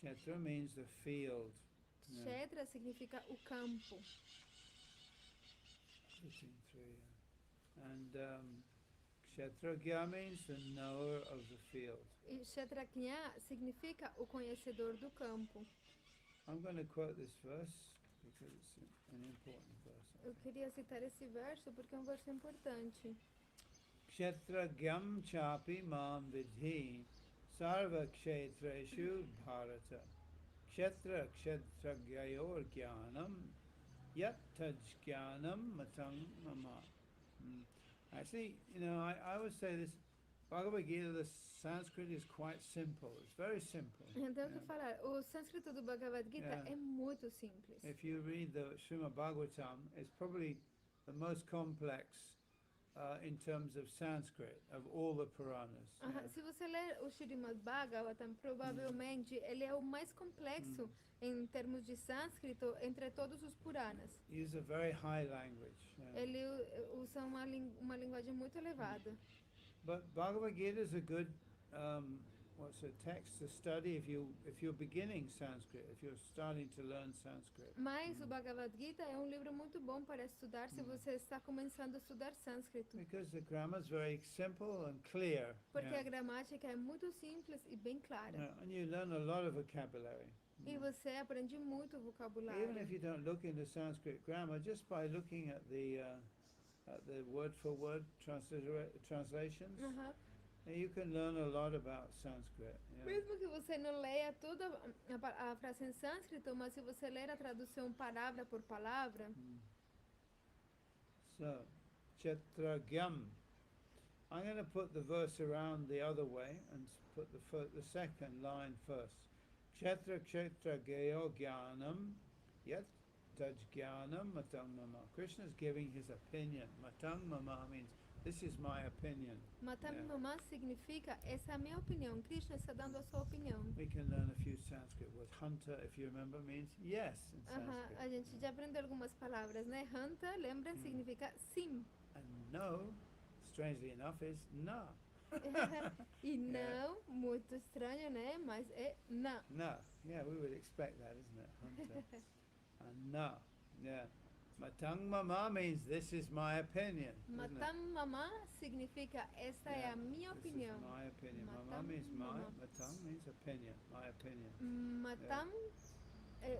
S2: Kshetra means the field.
S1: Kshetra significa o campo.
S2: 15:3, And kshetragya means the knower of the field.
S1: E Kshetranya significa o conhecedor do campo.
S2: I'm going to quote this verse because it's an important verse.
S1: Eu queria citar esse verso porque é um verso importante.
S2: Kshetragyam chapi mam vidhi sarva kshetreshu bharata. Kshetra kshetragyayor jnanam yat taj jnanam matang mama. Actually, I would say this Bhagavad-gita, the Sanskrit is quite simple. It's very simple.
S1: Então, o que falar? O sânscrito do Bhagavad-gita é muito simples.
S2: If you read the Srimad Bhagavatam, it's probably the most complex in terms of Sanskrit of all the Puranas.
S1: Se você ler o Srimad Bhagavatam, provavelmente ele é o mais complexo em termos de sânscrito entre todos os Puranas.
S2: Use a very high language.
S1: Ele usa uma linguagem muito elevada.
S2: But Bhagavad-gita is a good text to study if you're beginning Sanskrit, if you're starting to learn Sanskrit.
S1: Mas o Bhagavad-gita é um livro muito bom para estudar se você está começando a estudar sânscrito.
S2: Because the grammar is very simple and clear.
S1: Porque a gramática é muito simples e bem clara.
S2: And you learn a lot of vocabulary.
S1: E você aprende muito vocabulário.
S2: Even if you don't look into Sanskrit grammar, just by looking at the word-for-word translations, you can learn a lot about Sanskrit.
S1: Mesmo que você não leia toda a frase em sânscrito, mas se você ler a tradução palavra por palavra.
S2: So, Kshetragyam. I'm going to put the verse around the other way and put the second line first. Kshetra kshetragyo jnanam yat tajjnanam matang mama. Krishna is giving his opinion. Matang mama means this is my opinion.
S1: Matang mama significa essa é a minha opinião. Krishna está dando a sua opinião.
S2: We can learn a few Sanskrit words. Hanta, if you remember, means yes in Sanskrit.
S1: A gente já aprendeu algumas palavras, né? Hanta, lembra, significa sim.
S2: And no, strangely enough, is na.
S1: E não, muito estranho, né? Mas é na.
S2: Na. Yeah, we would expect that, isn't it? Hanta. And na. Yeah. Matang mama means this is my opinion.
S1: Matang mama significa esta é a minha opinião.
S2: This is my opinion. Mama means my. Matang means opinion. My opinion.
S1: Matang,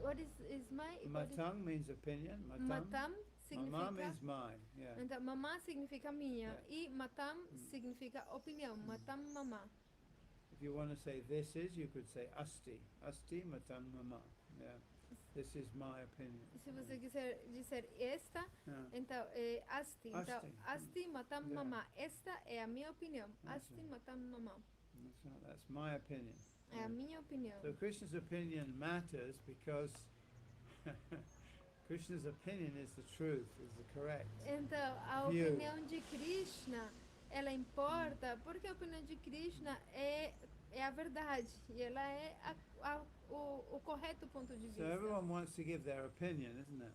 S1: what is my?
S2: Matang means opinion.
S1: Matam significa.
S2: Mama means mine. Yeah.
S1: Então, mamá significa minha e matam significa opinião. Matam mamá.
S2: If you want to say this is, you could say asti. Asti matam mama. Yeah. this is my opinion.
S1: Se você quiser dizer esta,
S2: Yeah.
S1: então é asti. Então,
S2: Asti.
S1: asti matam
S2: Yeah.
S1: mamá. Esta é a minha opinião.
S2: That's
S1: Asti
S2: right.
S1: matam mamá.
S2: That's my opinion.
S1: É a minha opinião.
S2: So Krishna's opinion matters because Krishna's opinion is the truth, is the correct.
S1: Então, a
S2: View.
S1: opinião de Krishna, ela importa porque a opinião de Krishna é a verdade. E ela é o correto ponto de
S2: So
S1: vista.
S2: everyone wants to give their opinion, isn't it?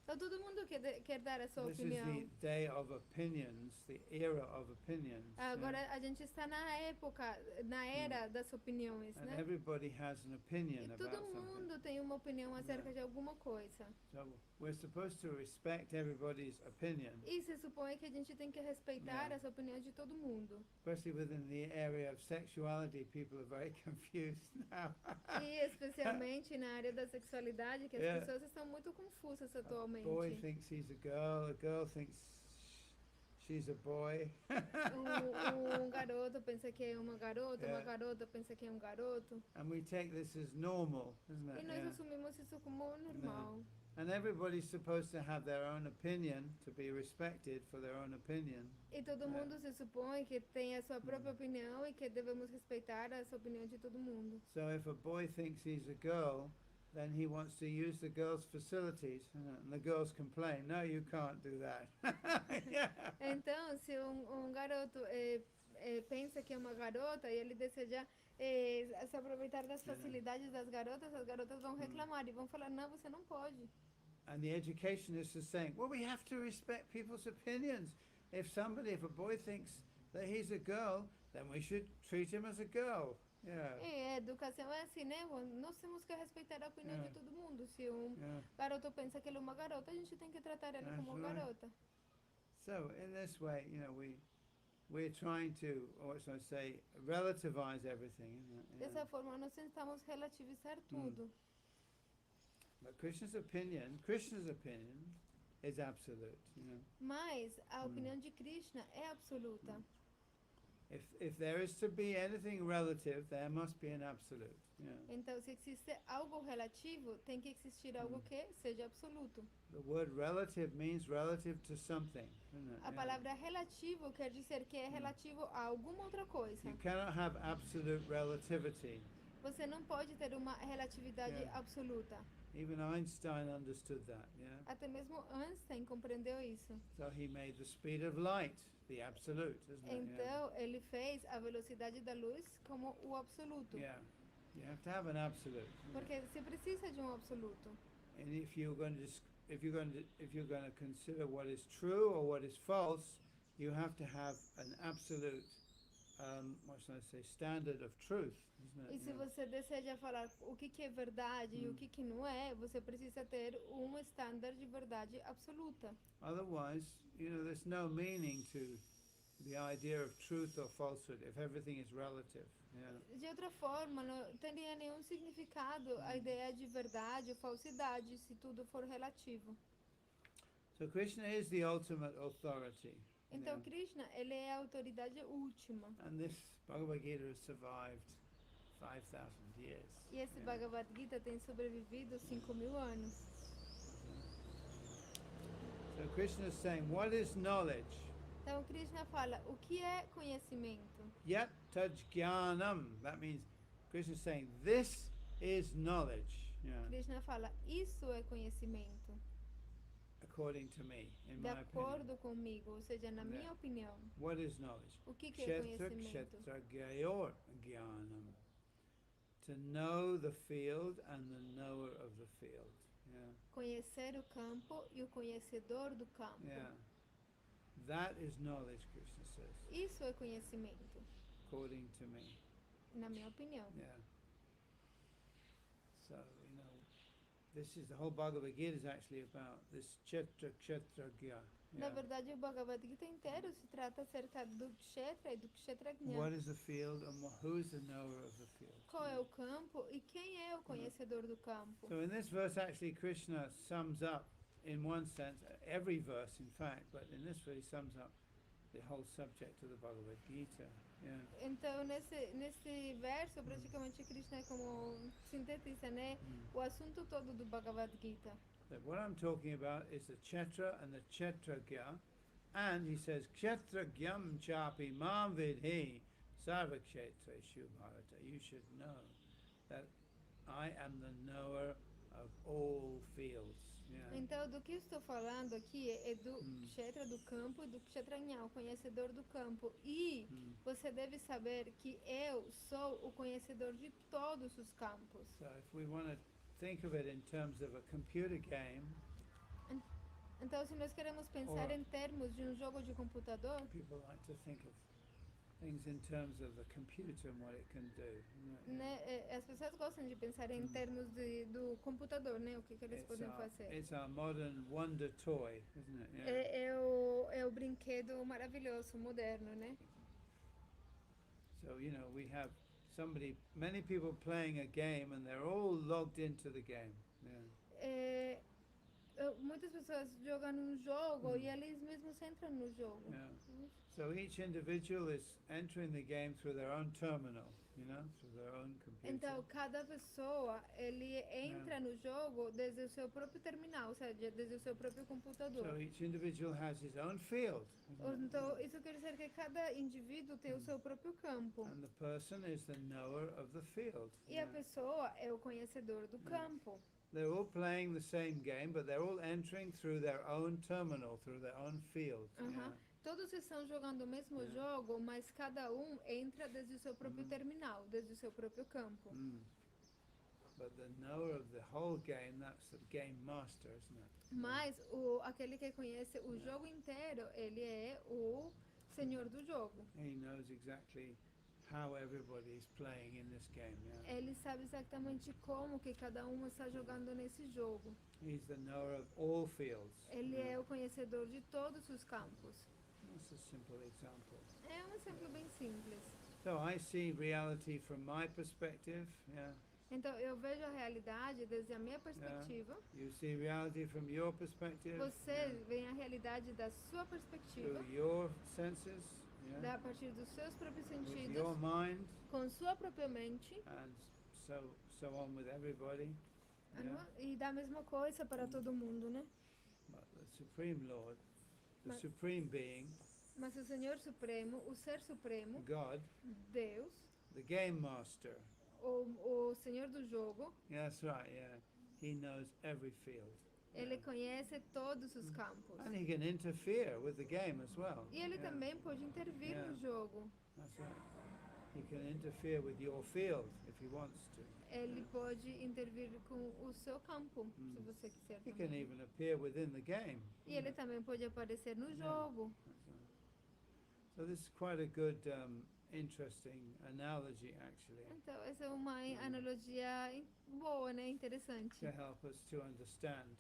S1: Então, todo mundo quer dar a sua
S2: This is
S1: opinião.
S2: the day of opinions, the era of opinions.
S1: Agora, a gente está na era das opiniões,
S2: And
S1: né?
S2: everybody has an opinion
S1: E
S2: about
S1: todo
S2: something.
S1: mundo tem uma opinião acerca de alguma coisa.
S2: So we're supposed to respect everybody's opinion,
S1: E se supõe que a gente tem que respeitar
S2: Yeah.
S1: essa opinião de todo mundo.
S2: especially within the area of sexuality. People are very confused now.
S1: E especialmente na área da sexualidade, que as
S2: Yeah.
S1: pessoas estão muito confusas
S2: A
S1: atualmente.
S2: boy thinks he's a girl thinks she's a boy.
S1: Um garoto pensa que é uma garota, uma
S2: Yeah.
S1: garota pensa que é um garoto.
S2: And we take this as normal, isn't
S1: E
S2: it?
S1: nós
S2: Yeah.
S1: assumimos isso como normal.
S2: And everybody's supposed to have their own opinion, to be respected for their own opinion.
S1: E todo
S2: Yeah.
S1: mundo se supõe que tem a sua própria opinião e que devemos respeitar essa opinião de todo mundo.
S2: So if a boy thinks he's a girl, then he wants to use the girl's facilities, and the girls complain, no, you can't do that. Yeah.
S1: Então, se um garoto pensa que é uma garota e ele deseja se aproveitar das facilidades das garotas, as garotas vão reclamar e vão falar, não, você não pode.
S2: And the educationist is saying, well, we have to respect people's opinions. If a boy thinks that he's a girl, then we should treat him as a girl. Yeah.
S1: E a educação é assim, né? Nós temos que respeitar a opinião de todo mundo. Se
S2: Yeah.
S1: garoto pensa que ele é uma garota, a gente tem que tratar ele como uma
S2: That's right.
S1: garota.
S2: So in this way, we're trying to, or as I say, relativize everything, isn't it? Yeah.
S1: Dessa forma, nós tentamos relativizar tudo.
S2: But Krishna's opinion is absolute.
S1: Mas a opinião de Krishna é absoluta.
S2: If there is to be anything relative, there must be an absolute. Yeah.
S1: Então, se existe algo relativo, tem que existir algo que seja absoluto.
S2: The word relative means relative to something, isn't it?
S1: A
S2: Yeah.
S1: palavra relativo quer dizer que é relativo a alguma outra coisa.
S2: You cannot have absolute relativity.
S1: Você não pode ter uma relatividade
S2: Yeah.
S1: absoluta.
S2: Even Einstein understood that. Yeah.
S1: Até mesmo Einstein compreendeu isso.
S2: So he made the speed of light the absolute, isn't it? Yeah.
S1: Então, ele fez a velocidade da luz como o absoluto.
S2: Yeah. You have to have an absolute.
S1: Porque você precisa de um absoluto.
S2: And if you're going to consider what is true or what is false, you have to have an absolute, what should I say, standard of truth, isn't
S1: E
S2: it?
S1: se
S2: Yeah.
S1: você deseja falar o que é verdade e o que não é, você precisa ter um estándar de verdade absoluta.
S2: Otherwise, there's no meaning to the idea of truth or falsehood if everything is relative. Yeah.
S1: De outra forma, não teria nenhum significado a ideia de verdade ou falsidade se tudo for relativo.
S2: So Krishna is the ultimate authority.
S1: Então,
S2: Yeah.
S1: Krishna, ele é a autoridade última.
S2: And this Bhagavad-gita has survived 5,000 years.
S1: E esse
S2: Yeah.
S1: Bhagavad-gita tem sobrevivido 5.000 anos.
S2: So Krishna is saying, what is knowledge?
S1: Então, Krishna fala, o que é conhecimento?
S2: Yat taj jnanam. That means Krishna is saying, this is knowledge. Yeah.
S1: Krishna fala, isso é conhecimento,
S2: According to me, in
S1: de
S2: my opinion.
S1: acordo comigo, ou seja, na minha
S2: Yeah.
S1: opinião.
S2: What is knowledge?
S1: O que é
S2: Kshetra
S1: conhecimento?
S2: kshetragayor jnanam. To know the field and the knower of the field. Yeah.
S1: Conhecer o campo e o conhecedor do campo.
S2: Yeah. That is knowledge, Krishna says,
S1: Isso é conhecimento,
S2: according to me.
S1: na minha opinião.
S2: Yeah. So, this is the whole Bhagavad Gita is actually about this kshetra kshetragya.
S1: Na
S2: Yeah.
S1: verdade, o Bhagavad Gita inteiro se trata acerca do Kshetra e do Kshetrajna.
S2: What is the field and who's the knower of the field?
S1: Qual é o campo e quem é o conhecedor do campo?
S2: So in this verse, actually, Krishna sums up, in one sense, every verse, in fact, but in this verse, he sums up the whole subject of the Bhagavad-gita. Yeah.
S1: Então, nesse verso, praticamente Krishna é como sintetiza, né, o assunto todo do Bhagavad-gita.
S2: But what I'm talking about is the Kshetra and the Kshetragya, and he says, Kshetragyam chapi mam vidhi sarva kshetreshu bharata. You should know that I am the knower of all fields. Yeah.
S1: Então, do que estou falando aqui é do Kshetra do campo e do Kshetranya, o conhecedor do campo. E você deve saber que eu sou o conhecedor de todos os campos.
S2: So if we want to think of it in terms of a computer game,
S1: Então, se nós queremos pensar em termos de jogo de computador,
S2: people like to think of things in terms of the computer and what it can do.
S1: né, as pessoas gostam de pensar em termos do computador, né, o que eles podem fazer.
S2: It's our modern wonder toy, isn't it? Yeah.
S1: É o brinquedo maravilhoso, moderno, né?
S2: So, we have many people playing a game and they're all logged into the game. Yeah.
S1: Muitas pessoas jogam jogo e eles mesmos entram no jogo.
S2: Yeah. So each individual is entering the game through their own terminal, through their own computer.
S1: Então, cada pessoa, ele entra no jogo desde o seu próprio terminal, ou seja, desde o seu próprio computador.
S2: So each individual has his own field.
S1: Então, isso quer dizer que cada indivíduo tem o seu próprio campo.
S2: And the person is the knower of the field.
S1: E a pessoa é o conhecedor do campo.
S2: They're all playing the same game, but they're all entering through their own terminal, through their own field. Yeah.
S1: Todos estão jogando o mesmo jogo, mas cada entra desde o seu próprio terminal, desde o seu próprio campo.
S2: But the knower of the whole game, that's the game master, isn't it?
S1: Mas aquele que conhece o jogo inteiro, ele é o senhor do jogo.
S2: He knows exactly how everybody is playing in this game. Yeah.
S1: Ele sabe exatamente como que cada está jogando nesse jogo.
S2: He's the knower of all fields.
S1: Ele é o conhecedor de todos os campos.
S2: That's a simple example.
S1: É um exemplo bem simples.
S2: So I see reality from my perspective. Yeah.
S1: Então eu vejo a realidade desde a minha perspectiva.
S2: You see reality from your perspective.
S1: Você vê a realidade da sua perspectiva.
S2: Through your senses. Yeah.
S1: A partir dos seus próprios
S2: With
S1: sentidos.
S2: your mind.
S1: Com sua própria mente.
S2: And so on with everybody. Yeah.
S1: E da mesma coisa para todo mundo, né?
S2: But the Supreme Lord, the Supreme Being,
S1: mas o Senhor Supremo, o Ser Supremo,
S2: God,
S1: Deus,
S2: the Game Master,
S1: o Senhor do jogo,
S2: that's right, yeah, He knows every field.
S1: Ele conhece todos os campos.
S2: And He can interfere with the game as well.
S1: E Ele também pode intervir no jogo.
S2: That's right. He can interfere with your field if He wants to.
S1: Ele pode intervir com o seu campo, se você quiser.
S2: He can even appear within the game.
S1: E ele também pode aparecer no jogo.
S2: So this is quite a good, interesting analogy, actually.
S1: Então essa é uma analogia boa, né, interessante.
S2: To help us to understand,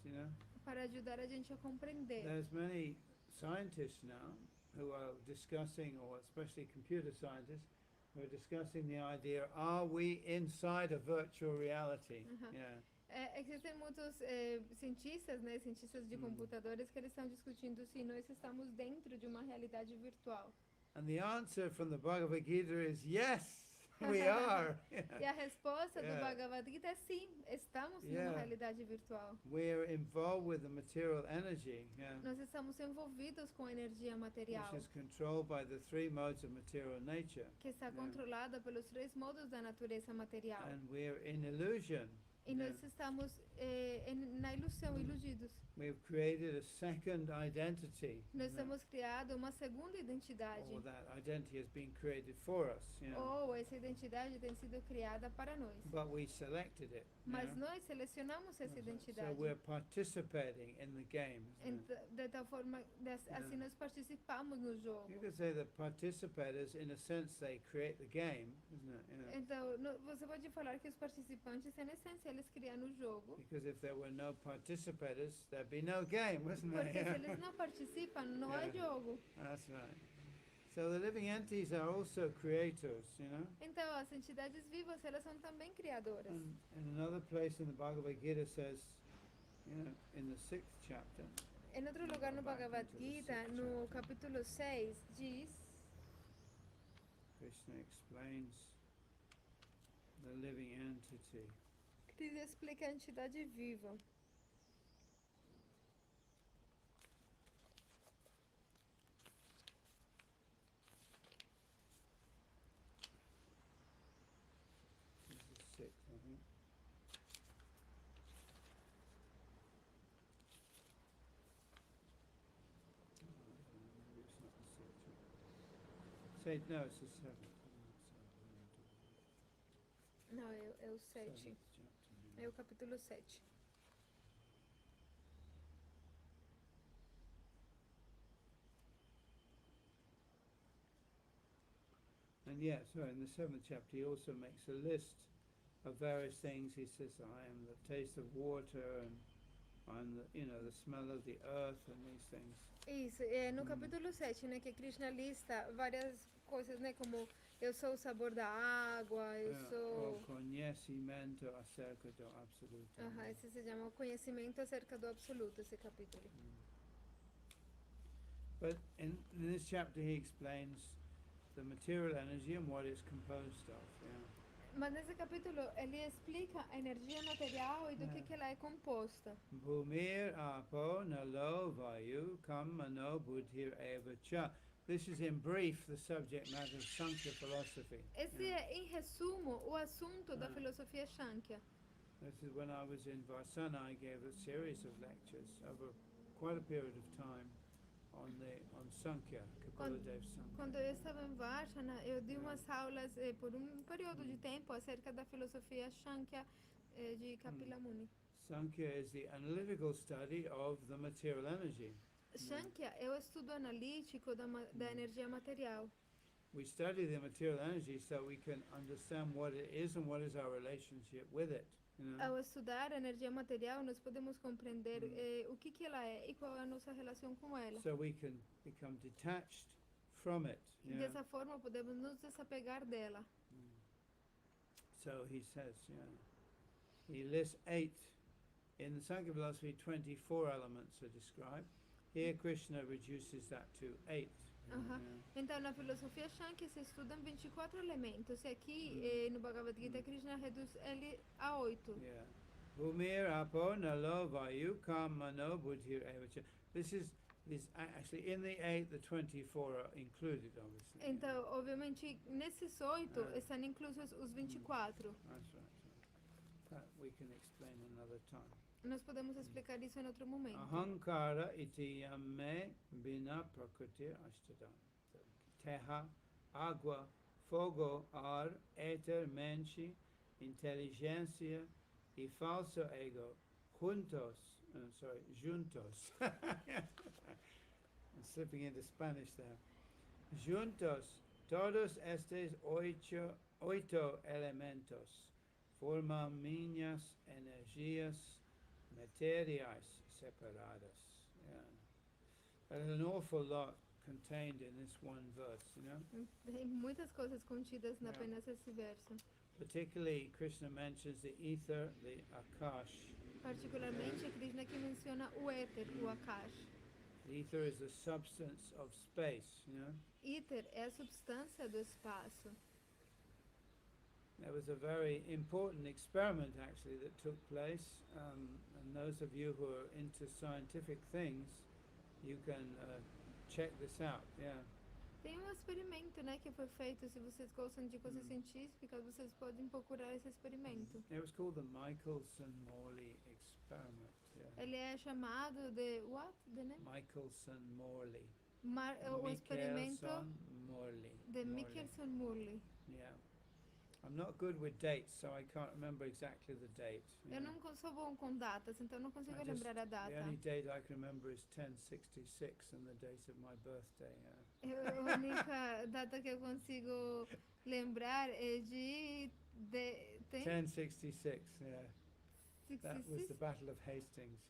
S1: Para ajudar a gente a compreender.
S2: There's many scientists now who are discussing, or especially computer scientists, who are discussing the idea: are we inside a virtual reality? Yeah.
S1: Existem muitos cientistas, né, cientistas de computadores, que eles estão discutindo se nós estamos dentro de uma realidade virtual.
S2: And the answer from the Bhagavad-gita is yes, we are.
S1: E a resposta do Bhagavad-gita é sim, estamos numa realidade virtual.
S2: We're involved with the material energy.
S1: Nós estamos envolvidos com a energia material.
S2: Which is controlled by the three modes of material nature.
S1: Que está controlada pelos três modos da natureza material.
S2: And we're in illusion.
S1: E nós estamos na ilusão, iludidos.
S2: We've created a second identity.
S1: Nós temos criado uma segunda identidade.
S2: Or that identity has been created for us.
S1: Ou essa identidade tem sido criada para nós.
S2: But we selected it.
S1: Mas nós selecionamos essa identidade.
S2: So we're participating in the game.
S1: De tal forma, assim nós participamos no jogo.
S2: You could say that participators, in a sense, they create the game, isn't it?
S1: Então, você pode falar que os participantes, na essência, eles criam o jogo.
S2: Because if there were no participators, there'd be no game, wasn't there?
S1: Porque se eles não participam, não há jogo.
S2: That's right. So the living entities are also creators,
S1: Então, as entidades vivas, elas são também criadoras.
S2: And another place in the Bhagavad-gita says, in the 6th chapter,
S1: Em outro lugar no
S2: Back into the
S1: Bhagavad-gita,
S2: sixth
S1: no
S2: chapter.
S1: capítulo 6, diz...
S2: Krishna explains the living entity.
S1: Krishna explica a entidade viva.
S2: This is sixth, I think. Maybe it's not the sixth. Say no, it's the seventh.
S1: Não, é o 7.
S2: Seventh chapter.
S1: É o capítulo 7.
S2: And yeah, so in the seventh chapter he also makes a list of various things. He says, I am the taste of water, and I'm the, the smell of the earth, and these things.
S1: Isso, no capítulo 7, né, que Krishna lista várias coisas, né, como eu sou o sabor da água, eu sou...
S2: O conhecimento acerca do absoluto.
S1: Esse se chama o conhecimento acerca do absoluto, esse capítulo.
S2: But in this chapter he explains the material energy and what it's composed of.
S1: Mas nesse capítulo ele explica a energia material e do que ela é composta.
S2: Bhumir apo nalo vayu kam mano buddhir eva cha. This is in brief the subject matter of Sankhya philosophy.
S1: Esse é, em resumo, o assunto da filosofia Shankhya.
S2: This is when I was in Varsana, I gave a series of lectures over quite a period of time on Sankhya, Kapila-dev Sankhya.
S1: Quando eu estava em Varsana, eu dei umas aulas por período de tempo acerca da filosofia Shankhya de Kapila Muni.
S2: Sankhya is the analytical study of the material energy.
S1: Shankhya é o estudo analítico da energia material.
S2: We study the material energy so we can understand what it is and what is our relationship with it.
S1: Ao estudar a energia material, nós podemos compreender o que ela é e qual é a nossa relação com ela.
S2: So we can become detached from it.
S1: Dessa forma, podemos nos desapegar dela.
S2: So he says, he lists 8. In the Sankhya philosophy, 24 elements are described. Here Krishna reduces that to 8.
S1: Então, na filosofia Shankhya se estudam 24 elementos. E aqui, no Bhagavad-gita, Krishna reduz ele a 8.
S2: Bhumir apo nalo vayu kam mano buddhir evacha. This actually in the 8, the 24 are included, obviously.
S1: Então, obviamente, nesses 8 estão inclusos os 24.
S2: That's right. That we can explain another time.
S1: Nós podemos explicar isso em outro momento.
S2: Ahankara iti yamme bina prakriti ashtadam. Terra, água, fogo, ar, éter, mente, inteligência e falso ego, juntos. I'm slipping into Spanish there. Juntos, todos estes oito elementos forman minhas energias materiais separadas. There's an awful lot contained in this one verse,
S1: Tem muitas coisas contidas apenas esse verso.
S2: Particularly, Krishna mentions the ether, the akash.
S1: Particularmente, Krishna que menciona o éter, o akash.
S2: The ether is the substance of space,
S1: Éter é a substância do espaço.
S2: There was a very important experiment actually that took place, and those of you who are into scientific things, you can check this out.
S1: Tem experimento, que foi feito. Se vocês gostam de coisas científicas, vocês podem procurar esse experimento.
S2: It was called the Michelson-Morley experiment.
S1: Ele é chamado de what? The name?
S2: Michelson-Morley.
S1: O experimento
S2: Morley.
S1: de Michelson-Morley.
S2: I'm not good with dates, so I can't remember exactly the date.
S1: Eu não sou bom com datas, então não consigo lembrar a data.
S2: The only date I can remember is 1066 and the date of my birthday.
S1: A única data que eu consigo lembrar é de
S2: 1066,
S1: 66?
S2: That was the Battle of Hastings,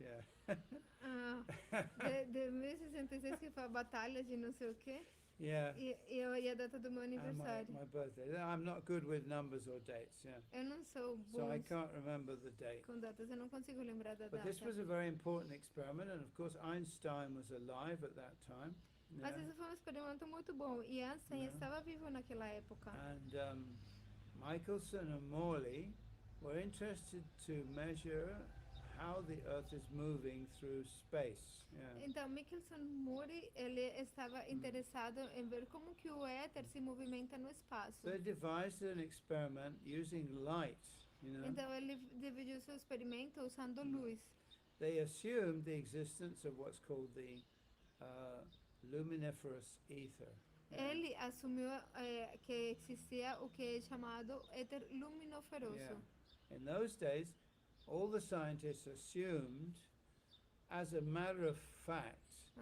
S1: de 1066, que foi a batalha de não sei o quê.
S2: Yeah.
S1: E a data do meu
S2: And
S1: aniversário.
S2: my birthday. I'm not good with numbers or dates, yeah.
S1: Eu não sou
S2: So I
S1: bom
S2: can't remember the date.
S1: com datas, eu não consigo lembrar da
S2: But this
S1: data.
S2: was a very important experiment, and of course Einstein was alive at that time.
S1: Mas
S2: Yeah.
S1: esse foi um experimento muito bom. E Einstein
S2: Yeah.
S1: estava vivo naquela época.
S2: And Michelson and Morley were interested to measure how the Earth is moving through space. Yeah.
S1: Então, Michelson Muri, ele estava interessado em ver como que o éter se movimenta no espaço.
S2: So they devised an experiment using light, you know.
S1: Então, ele dividiu seu experimento usando luz.
S2: They assumed the existence of what's called the luminiferous ether. Yeah.
S1: Ele assumiu que existia o que é chamado éter luminoferoso.
S2: Yeah. In those days, all the scientists assumed, as a matter of fact,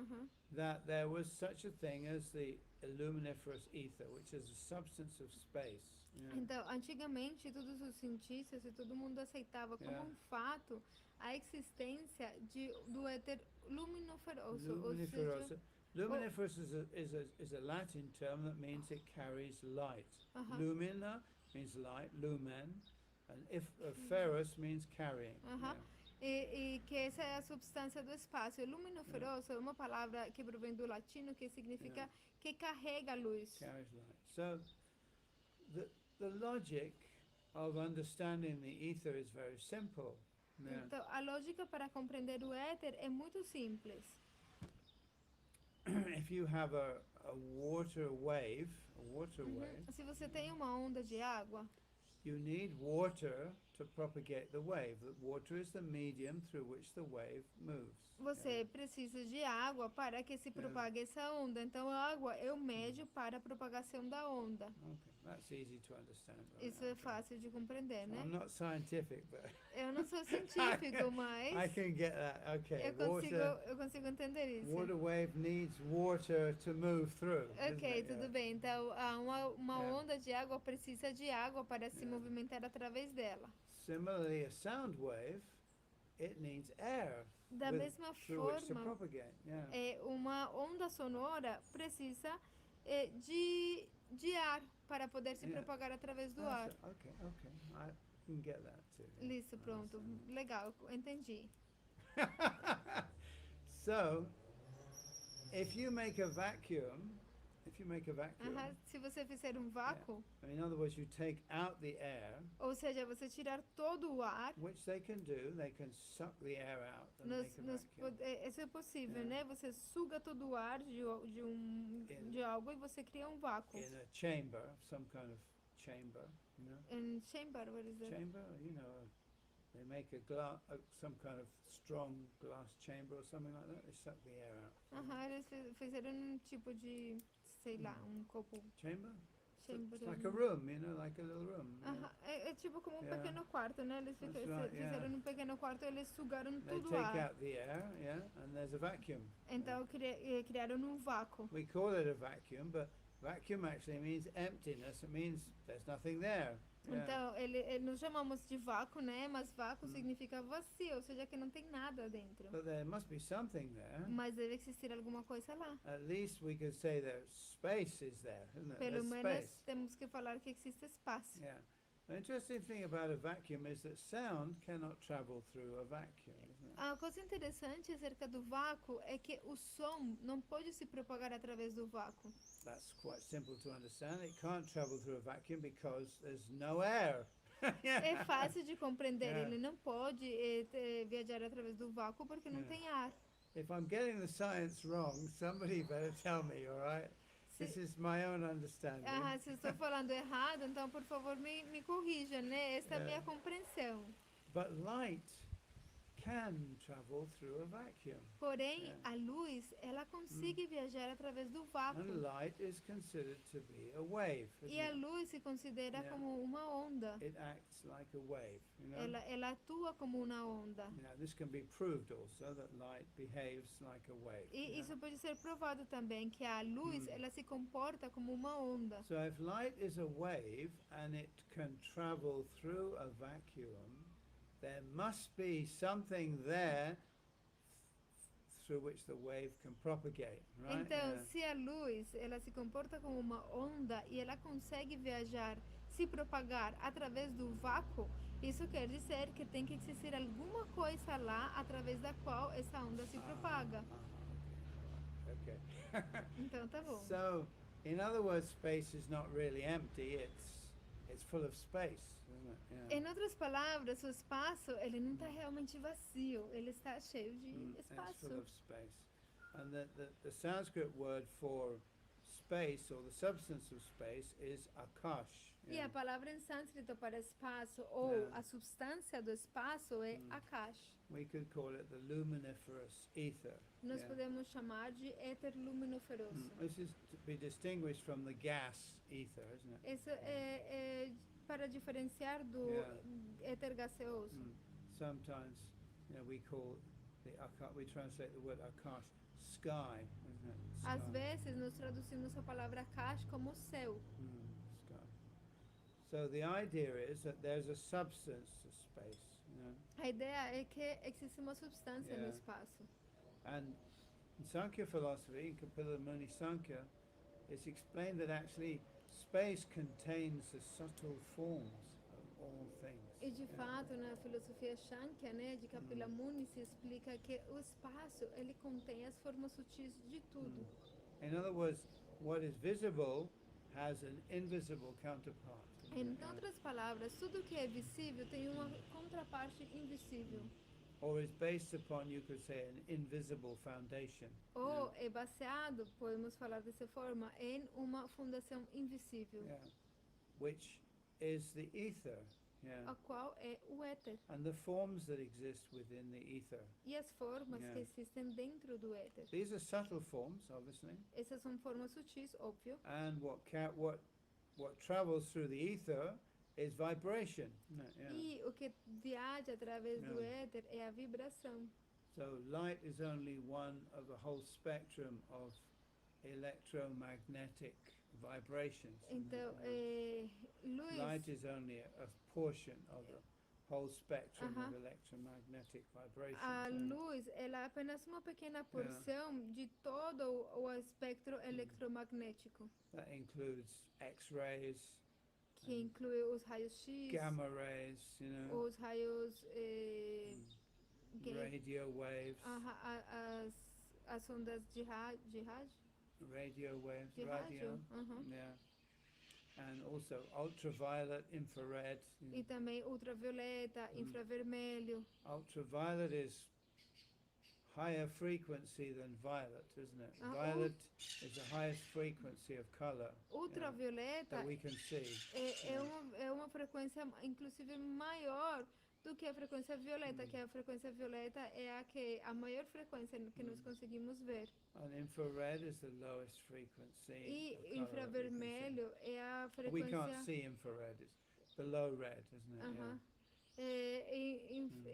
S2: that there was such a thing as the luminiferous ether, which is a substance of space. Yeah.
S1: Então, antigamente, todos os cientistas e todo mundo aceitava como um fato a existência do éter luminoferoso.
S2: Luminiferous. Luminiferous is a Latin term that means it carries light. Lumina means light, lumen, and ferrous means carrying. Yeah.
S1: E que essa é a substância do espaço. E luminoferoso é uma palavra que provém do latino que significa que carrega a luz.
S2: Carries light. So the logic of understanding the ether is very simple. Yeah.
S1: Então, a lógica para compreender o éter é muito simples.
S2: If you have a water wave,
S1: Se você tem uma onda de água,
S2: you need water to propagate the wave. The water is the medium through which the wave moves.
S1: você precisa de água para que se propague essa onda. Então, a água é o médio para a propagação da onda.
S2: Okay, that's easy to understand.
S1: Isso é fácil de compreender, né?
S2: I'm not scientific, but
S1: Eu não sou científico, mas
S2: I can get that. Okay,
S1: eu consigo entender isso.
S2: water wave needs water to move through.
S1: Ok, tudo bem. Então, uma onda de água precisa de água para se movimentar através dela.
S2: Similarly, a sound wave, it needs air
S1: Da mesma
S2: through which to
S1: forma,
S2: propagate. Yeah.
S1: uma onda sonora precisa de ar para poder se propagar através do ar.
S2: Okay, I can get that too.
S1: Isso, pronto. Legal, entendi.
S2: So, if you make a vacuum,
S1: Se você fizer um vácuo,
S2: in other words, you take out the air,
S1: ou seja, você tirar todo o ar,
S2: which they can do, they can suck the air out and make a vacuum.
S1: isso é possível, né? Você suga todo o ar de algo e você cria um vácuo.
S2: In a chamber, some kind of chamber, you know.
S1: In chamber, what is that?
S2: Chamber, you know, they make some kind of strong glass chamber or something like that. They suck the air out.
S1: Eles fizeram um tipo de, sei lá, um copo.
S2: Chamber?
S1: Chamber.
S2: It's like a room, you know, like a little room.
S1: É tipo como um pequeno quarto, né? Eles fizeram um pequeno quarto e eles sugaram
S2: They
S1: tudo o
S2: take
S1: ar.
S2: out the air, and there's a vacuum.
S1: Então criaram um vácuo.
S2: We call it a vacuum, but vacuum actually means emptiness. It means there's nothing there.
S1: Então, nós chamamos de vácuo, né? Mas vácuo significa vazio, ou seja, que não tem nada dentro.
S2: But there must be something there.
S1: Mas deve existir alguma coisa lá.
S2: At least we could say that space is there, isn't it?
S1: Pelo
S2: There's
S1: menos
S2: space.
S1: temos que falar que existe espaço.
S2: Yeah. The interesting thing about a vacuum is that sound cannot travel through a vacuum, isn't it?
S1: A coisa interessante acerca do vácuo é que o som não pode se propagar através do vácuo.
S2: That's quite simple to understand. It can't travel through a vacuum because there's no air.
S1: É fácil de compreender,
S2: Yeah.
S1: ele não pode viajar através do vácuo porque não tem ar.
S2: If I'm getting the science wrong, somebody better tell me, all right? This is my own understanding.
S1: Se estou falando errado, então por favor me corrija, né? Essa é a minha compreensão.
S2: But light can travel through a vacuum.
S1: Porém, a luz, ela consegue viajar através do vácuo.
S2: And light is considered to be a wave.
S1: E a luz se considera como uma onda.
S2: It acts like a wave, you know?
S1: Ela atua como uma onda.
S2: Now, this can be proved also that light behaves like a wave.
S1: E isso pode ser provado também, que a luz, ela se comporta como uma onda.
S2: So if light is a wave and it can travel through a vacuum, there must be something there through which the wave can propagate, right?
S1: Então, se a luz ela se comporta como uma onda e ela consegue viajar, se propagar através do vácuo, isso quer dizer que tem que existir alguma coisa lá através da qual essa onda se propaga.
S2: Okay.
S1: Então, tá bom.
S2: So, in other words, space is not really empty. It's full of space, isn't it? Yeah.
S1: Em outras palavras, o espaço ele não está realmente vazio, ele está cheio de
S2: It's
S1: espaço.
S2: full of space. And the Sanskrit word for space, or the substance of space, is akash.
S1: E
S2: Yeah.
S1: a palavra em sânscrito para espaço ou
S2: Yeah.
S1: a substância do espaço é akash.
S2: We could call it the luminiferous ether.
S1: Nós
S2: Yeah.
S1: podemos chamar de éter luminiferoso.
S2: This is to be distinguished from the gas ether, isn't it?
S1: Isso é para diferenciar do
S2: Yeah.
S1: éter gaseoso.
S2: Sometimes, we call we translate the word akash sky, isn't it?
S1: Às
S2: Sky.
S1: vezes, nós traduzimos a palavra akash como céu.
S2: Sky. So the idea is that there's a substance to space,
S1: A ideia é que existe uma substância no
S2: Yeah.
S1: espaço.
S2: And in Sankhya philosophy, in Kapila Muni Sankhya, it's explained that actually space contains the subtle forms of all things.
S1: E de fato, na filosofia Shankhya, né, de Kapila Muni, se explica que o espaço ele contém as formas sutis de tudo.
S2: In other words, what is visible has an invisible counterpart.
S1: Em outras palavras, tudo que é visível tem uma contraparte invisível.
S2: Or is based upon, you could say, an invisible foundation.
S1: Ou é baseado, podemos falar dessa forma, em uma fundação invisível,
S2: Which is the ether.
S1: a qual é o éter.
S2: And the forms that exist within the ether.
S1: E as formas
S2: Yeah.
S1: que existem dentro do éter.
S2: These are subtle forms, obviously.
S1: Essas são formas sutis, óbvio.
S2: And what travels through the ether is vibration.
S1: E o que viaja através do
S2: Yeah.
S1: éter é a vibração.
S2: So light is only one of a whole spectrum of electromagnetic vibrations.
S1: Então, luz,
S2: Light is only a portion of the whole spectrum of
S1: Uh-huh.
S2: electromagnetic vibrations.
S1: a luz, ela é apenas uma pequena porção de todo o espectro eletromagnético,
S2: That includes X-rays,
S1: que inclui os raios-x,
S2: gamma rays,
S1: os raios
S2: radio waves,
S1: as ondas de rádio,
S2: radio waves,
S1: de
S2: radio,
S1: rádio,
S2: yeah, and also ultraviolet, infrared.
S1: e também ultravioleta, infravermelho.
S2: Ultraviolet is higher frequency than violet, isn't it?
S1: Uh-huh.
S2: Violet is the highest frequency of color
S1: Ultravioleta
S2: that we can see.
S1: é uma frequência inclusive maior do que a frequência violeta, que a frequência violeta é a maior frequência que nós conseguimos ver.
S2: And infrared is the lowest frequency.
S1: E
S2: of color that we can see.
S1: infravermelho é a
S2: We can't
S1: frequência...
S2: see infrared, it's below red, isn't it?
S1: Aham.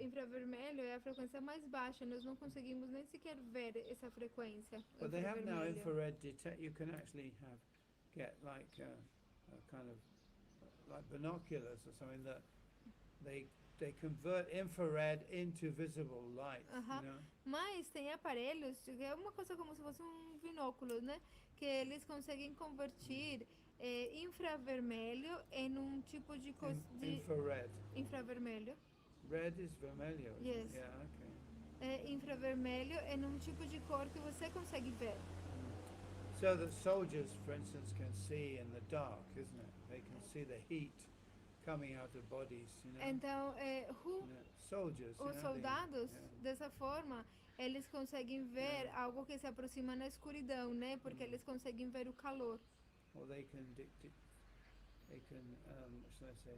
S1: Infravermelho é a frequência mais baixa, nós não conseguimos nem sequer ver essa frequência.
S2: But they have now
S1: infravermelho.
S2: infrared detect. You can actually get like a kind of like binoculars or something that they convert infrared into visible light.
S1: Uh-huh. Mas tem aparelhos, que é uma coisa como se fosse binóculo, né? Que eles conseguem convertir infravermelho em tipo de coisa
S2: Infrared.
S1: infravermelho.
S2: Red is vermelho.
S1: Yes.
S2: Yeah. Okay.
S1: Infravermelho em tipo de cor que você consegue ver.
S2: So that soldiers, for instance, can see in the dark, isn't it? They can see the heat coming out of bodies.
S1: Então,
S2: Soldiers.
S1: os soldados, dessa forma, eles conseguem ver algo que se aproxima na escuridão, né? Porque eles conseguem ver o calor.
S2: Or they can what shall I say?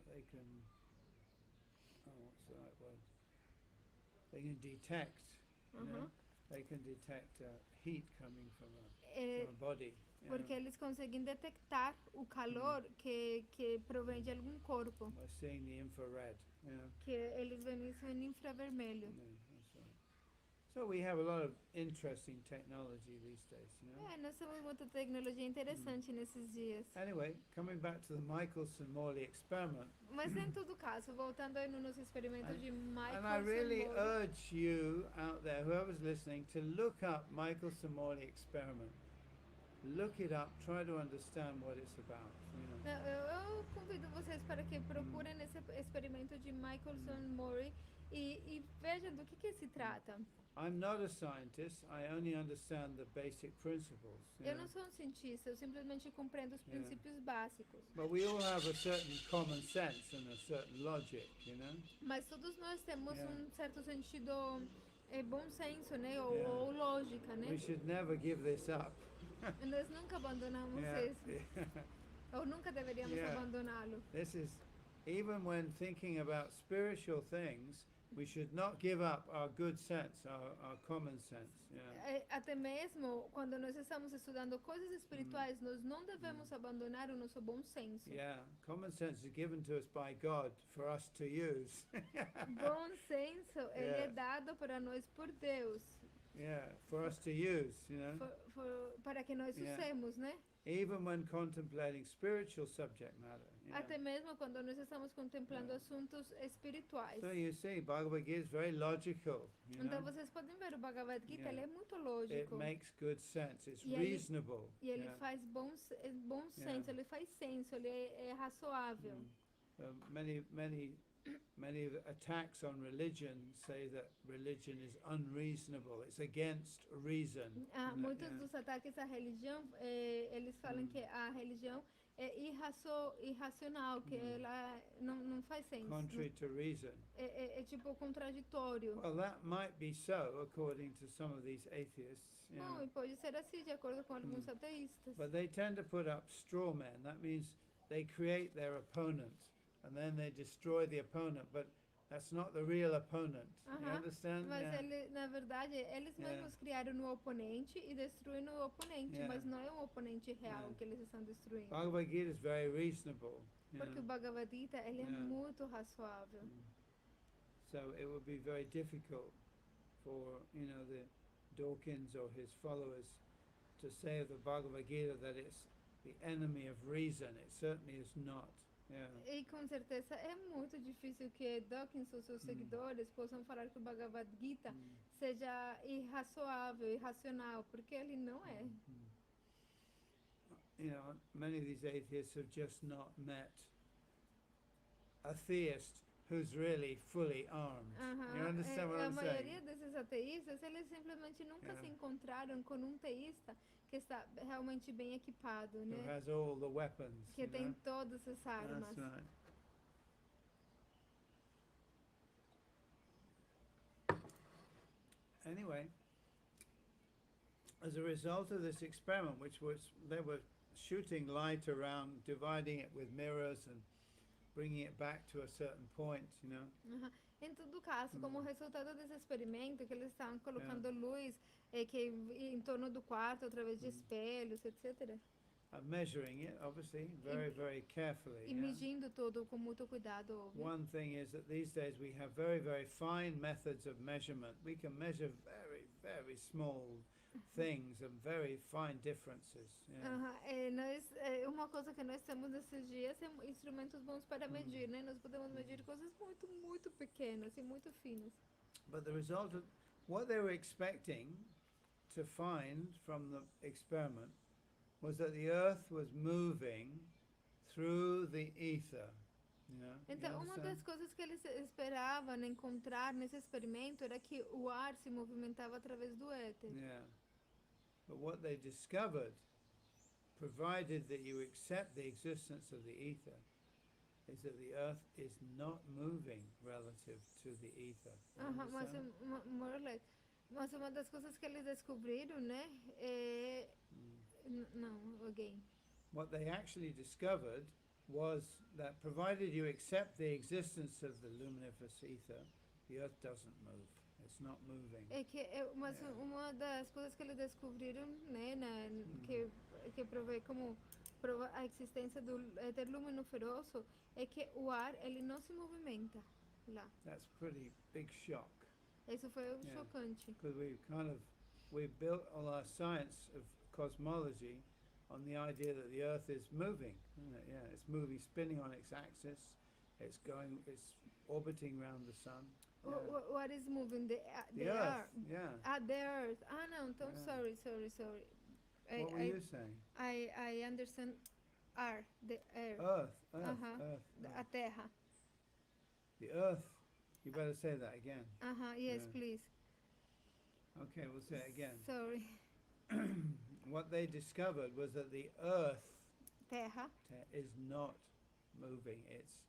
S2: They can. Oh, what's the right word? They can detect. They can detect heat coming from a body.
S1: Porque eles conseguem detectar o calor que provém de algum corpo.
S2: By seeing the infrared.
S1: Que eles veem isso em infravermelho.
S2: That's right. So we have a lot of interesting technology these days, you know.
S1: Nós temos muita tecnologia interessante nesses dias.
S2: Anyway, coming back to the Michelson-Morley experiment,
S1: Mas em todo caso, voltando aí no nosso experimento de
S2: and I really
S1: Michelson-Morley,
S2: urge you out there, whoever's listening, to look up Michelson-Morley experiment. Look it up, try to understand what it's about, you know.
S1: eu convido vocês para que procurem esse experimento de Michelson-Morley e vejam do que se trata.
S2: I'm not a scientist, I only understand the basic principles. You
S1: Eu
S2: know?
S1: não sou um cientista, eu simplesmente compreendo os princípios básicos.
S2: But we all have a certain common sense and a certain logic, you know.
S1: Mas todos nós temos
S2: Yeah.
S1: certo sentido, bom senso, né?
S2: Yeah.
S1: Ou lógica, né?
S2: We should never give this up.
S1: Nós nunca abandonamos isso. Ou nunca deveríamos
S2: Yeah.
S1: abandoná-lo.
S2: This is, even when thinking about spiritual things, we should not give up our good sense, our common sense. Yeah.
S1: Até mesmo quando nós estamos estudando coisas espirituais, nós não devemos abandonar o nosso bom senso.
S2: Yeah, common sense is given to us by God for us to use.
S1: Bom senso, ele é
S2: Yeah.
S1: dado para nós por Deus,
S2: Yeah, for us to use, you know.
S1: para que nós
S2: Yeah.
S1: usemos, né?
S2: Even when contemplating spiritual subject matter. You know.
S1: Até mesmo quando nós estamos contemplando assuntos espirituais.
S2: So you see, Bhagavad-gita is very logical. You
S1: Então
S2: know?
S1: vocês podem ver o Bhagavad-gita,
S2: Yeah.
S1: ele é muito
S2: It
S1: lógico.
S2: makes good sense. It's
S1: E ele-
S2: reasonable.
S1: E ele
S2: Yeah.
S1: faz bom senso, ele faz senso, ele é razoável.
S2: Many attacks on religion say that religion is unreasonable. It's against reason.
S1: Muitos
S2: Yeah.
S1: dos ataques à religião, eles falam que a religião é irracional, que ela não faz senso.
S2: Contrary to reason.
S1: É tipo contraditório.
S2: Well, that might be so according to some of these atheists. You
S1: Bom,
S2: know.
S1: e pode ser assim, de acordo com alguns ateístas.
S2: But they tend to put up straw men. That means they create their opponent and then they destroy the opponent, but that's not the real opponent. You understand?
S1: Mas
S2: Yeah.
S1: na verdade, eles
S2: Yeah.
S1: mesmos criaram o oponente e destruíram o oponente,
S2: Yeah.
S1: mas não é um oponente real
S2: Yeah.
S1: que eles estão destruindo.
S2: Bhagavad Gita is very reasonable. You
S1: Porque o
S2: know.
S1: Bhagavad-gita, ele é
S2: Yeah.
S1: muito razoável.
S2: So it would be very difficult for, the Dawkins or his followers to say of the Bhagavad Gita that it's the enemy of reason. It certainly is not. Yeah.
S1: E com certeza é muito difícil que Dawkins ou seus seguidores possam falar que o Bhagavad-gita seja irrazoável, irracional, porque ele não é.
S2: Many of these atheists have just not met a theist who's really fully armed. You understand what
S1: A
S2: I'm
S1: maioria
S2: saying?
S1: desses ateístas, eles simplesmente nunca
S2: Yeah.
S1: se encontraram com um teísta que está realmente bem equipado,
S2: Who
S1: né?
S2: has all the weapons.
S1: Que
S2: you
S1: tem
S2: know?
S1: todas as armas.
S2: That's right. Anyway, as a result of this experiment, they were shooting light around, dividing it with mirrors and bringing it back to a certain point,
S1: Aham. Em todo caso, como resultado desse experimento, que eles estavam colocando luz que em torno do quarto, através de espelhos, etc.
S2: measuring it, obviously, very, very carefully.
S1: E medindo tudo com muito cuidado, óbvio.
S2: One thing is that these days we have very, very fine methods of measurement. We can measure very, very small things and very fine differences.
S1: Uma coisa que nós temos nesses dias é instrumentos bons para medir, né? Nós podemos medir coisas muito, muito pequenas e muito finas.
S2: But the result of what they were expecting to find from the experiment was that the Earth was moving through the ether. You
S1: Então, uma
S2: understand?
S1: das coisas que eles esperavam encontrar nesse experimento era que o ar se movimentava através do éter.
S2: Yeah. But what they discovered, provided that you accept the existence of the ether, is that the Earth is not moving relative to the ether. You
S1: Mas,
S2: understand?
S1: more or less. Mas uma das coisas que eles descobriram, né? Não, again.
S2: What they actually discovered was that provided you accept the existence of the luminiferous ether, the Earth doesn't move. It's not moving.
S1: Mas uma das coisas que eles descobriram, né, que provê como prova a existência do éter luminoferoso, é que o ar ele não se movimenta lá.
S2: That's pretty big shock.
S1: Isso foi
S2: Yeah.
S1: chocante.
S2: Because we've built all our science of cosmology on the idea that the Earth is moving, isn't it? Yeah, it's moving, spinning on its axis. It's orbiting around the sun. Yeah.
S1: What is moving? The
S2: The Earth. Yeah.
S1: The Earth. No, então
S2: Yeah.
S1: sorry.
S2: What were you saying?
S1: I understand the Earth.
S2: Earth.
S1: A Terra.
S2: The Earth. You better say that again.
S1: Yes,
S2: Yeah.
S1: please.
S2: Okay, we'll say it again.
S1: Sorry.
S2: What they discovered was that the Earth
S1: Terra.
S2: is not moving, it's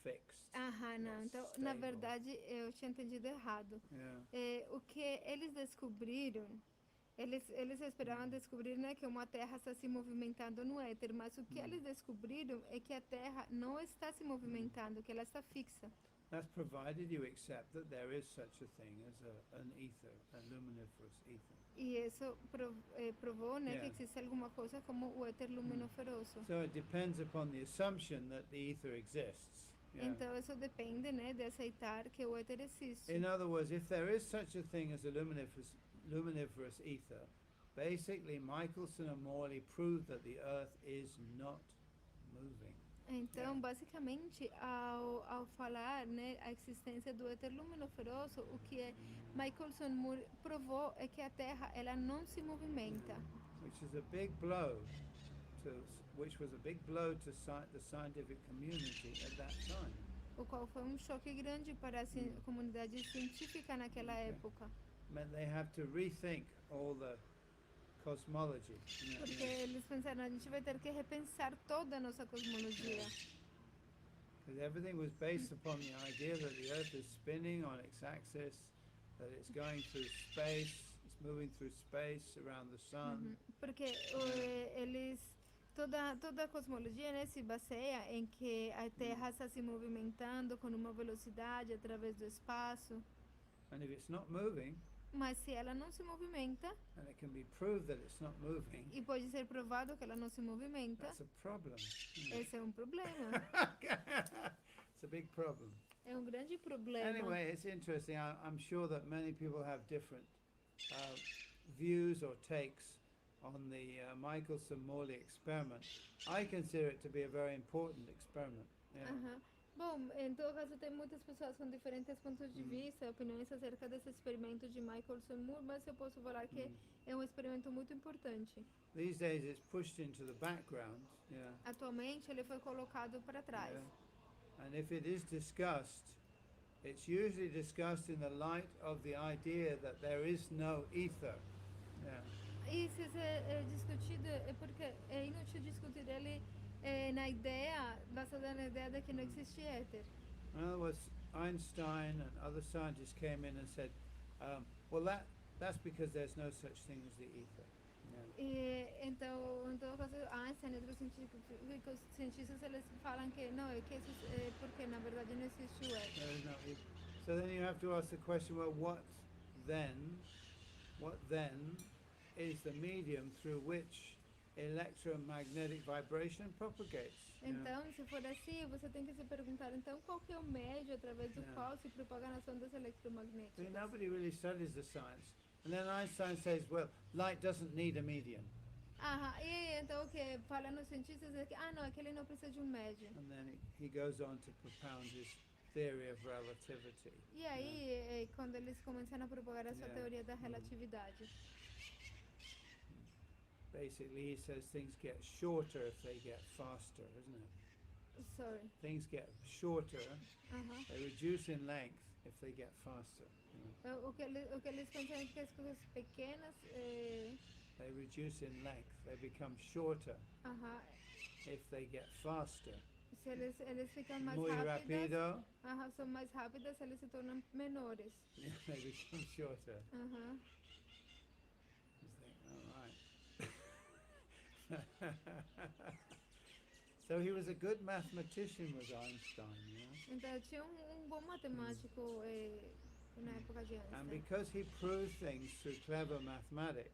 S2: fixed.
S1: Não.
S2: It's
S1: Então, na
S2: stable.
S1: verdade, eu tinha entendido errado.
S2: Yeah.
S1: O que eles descobriram, eles esperavam descobrir, né, que uma Terra está se movimentando no éter, mas o que eles descobriram é que a Terra não está se movimentando, que ela está fixa.
S2: That's provided you accept that there is such a thing as an ether, a luminiferous ether.
S1: E isso provou, né, que
S2: Yeah.
S1: existe alguma coisa como o éter luminoferoso.
S2: So it depends upon the assumption that the ether exists. Yeah.
S1: Então isso depende, né, de aceitar que o éter existe.
S2: In other words, if there is such a thing as a luminiferous ether, basically Michelson and Morley proved that the Earth is not moving.
S1: Então, basicamente, ao falar, né, a existência do éter luminoferoso, o que Michelson Moore provou é que a Terra ela não se movimenta.
S2: Which was a big blow to the scientific community at that time.
S1: O qual foi choque grande para a comunidade científica naquela época.
S2: Meant they have to rethink all the cosmology.
S1: Porque eles pensaram, a gente vai ter que repensar toda a nossa cosmologia.
S2: Because everything was based upon the idea that the Earth is spinning on its axis, that it's going through space, it's moving through space around the sun.
S1: Porque toda a cosmologia, né, se baseia em que a Terra está se movimentando com uma velocidade através do espaço.
S2: And if it's not moving,
S1: mas se ela não se movimenta,
S2: and it can be proved that it's not moving,
S1: e pode ser provado que ela não se movimenta,
S2: that's a problem.
S1: esse é um problema.
S2: It's a big problem.
S1: É um grande problema.
S2: Anyway, it's interesting. I'm sure that many people have different views or takes on the Michelson-Morley experiment. I consider it to be a very important experiment. Yeah.
S1: Bom, em todo caso, tem muitas pessoas com diferentes pontos de vista, opiniões acerca desse experimento de Michelson-Moore, mas eu posso falar que é um experimento muito importante.
S2: These days it's pushed into the background. Yeah.
S1: Atualmente, ele foi colocado para trás.
S2: Yeah. And if it is discussed, it's usually discussed in the light of the idea that there is no ether. Yeah.
S1: E se é discutido, é porque é inútil discutir ele baseada na ideia de que não existe éter.
S2: In other words, Einstein and other scientists came in and said, well, that's because there's no such thing as the ether.
S1: E então, em todo caso, Einstein e outros cientistas eles falam que não, é porque na verdade não existe o éter.
S2: There is no ether. So then you have to ask the question, well, what then is the medium through which electromagnetic vibration propagates?
S1: Então, se for assim, você tem que se perguntar, então, qual que é o médio através do qual se propagam as ondas eletromagnéticas?
S2: Nobody really studies the science. And then Einstein says, well, light doesn't need a medium.
S1: E então o que fala nos cientistas é que, não, é que ele não precisa de um médio.
S2: And then he goes on to propound his theory of relativity.
S1: E aí, quando eles começam a propagar essa teoria da relatividade.
S2: Basically, he says things get shorter if they get faster, isn't it?
S1: Sorry.
S2: Things get shorter, they reduce in length if they get faster.
S1: O que eles pensam é que as coisas pequenas...
S2: They reduce in length, they become shorter if they get faster.
S1: Se eles ficam mais
S2: Muy
S1: rápidas,
S2: rápido,
S1: são mais rápidas, eles se tornam menores.
S2: they become shorter. You think, all right. So he was a good mathematician, was Einstein,
S1: Então tinha bom matemático na época de
S2: And
S1: Einstein.
S2: because he proved things through clever mathematics,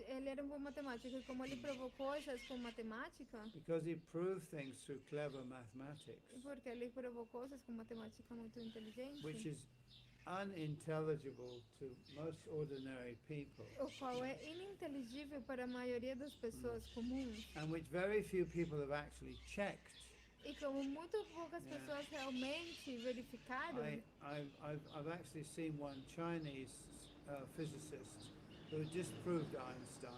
S1: Ele era um bom matemático, e como ele provou coisas com matemática,
S2: because he proved things through clever mathematics,
S1: porque ele provou coisas com matemática muito inteligente,
S2: which is unintelligible to most ordinary people,
S1: o qual é ininteligível para a maioria das pessoas comuns.
S2: and which very few people have actually checked.
S1: E como muito poucas pessoas realmente verificaram,
S2: I've actually seen one Chinese physicist who disproved Einstein.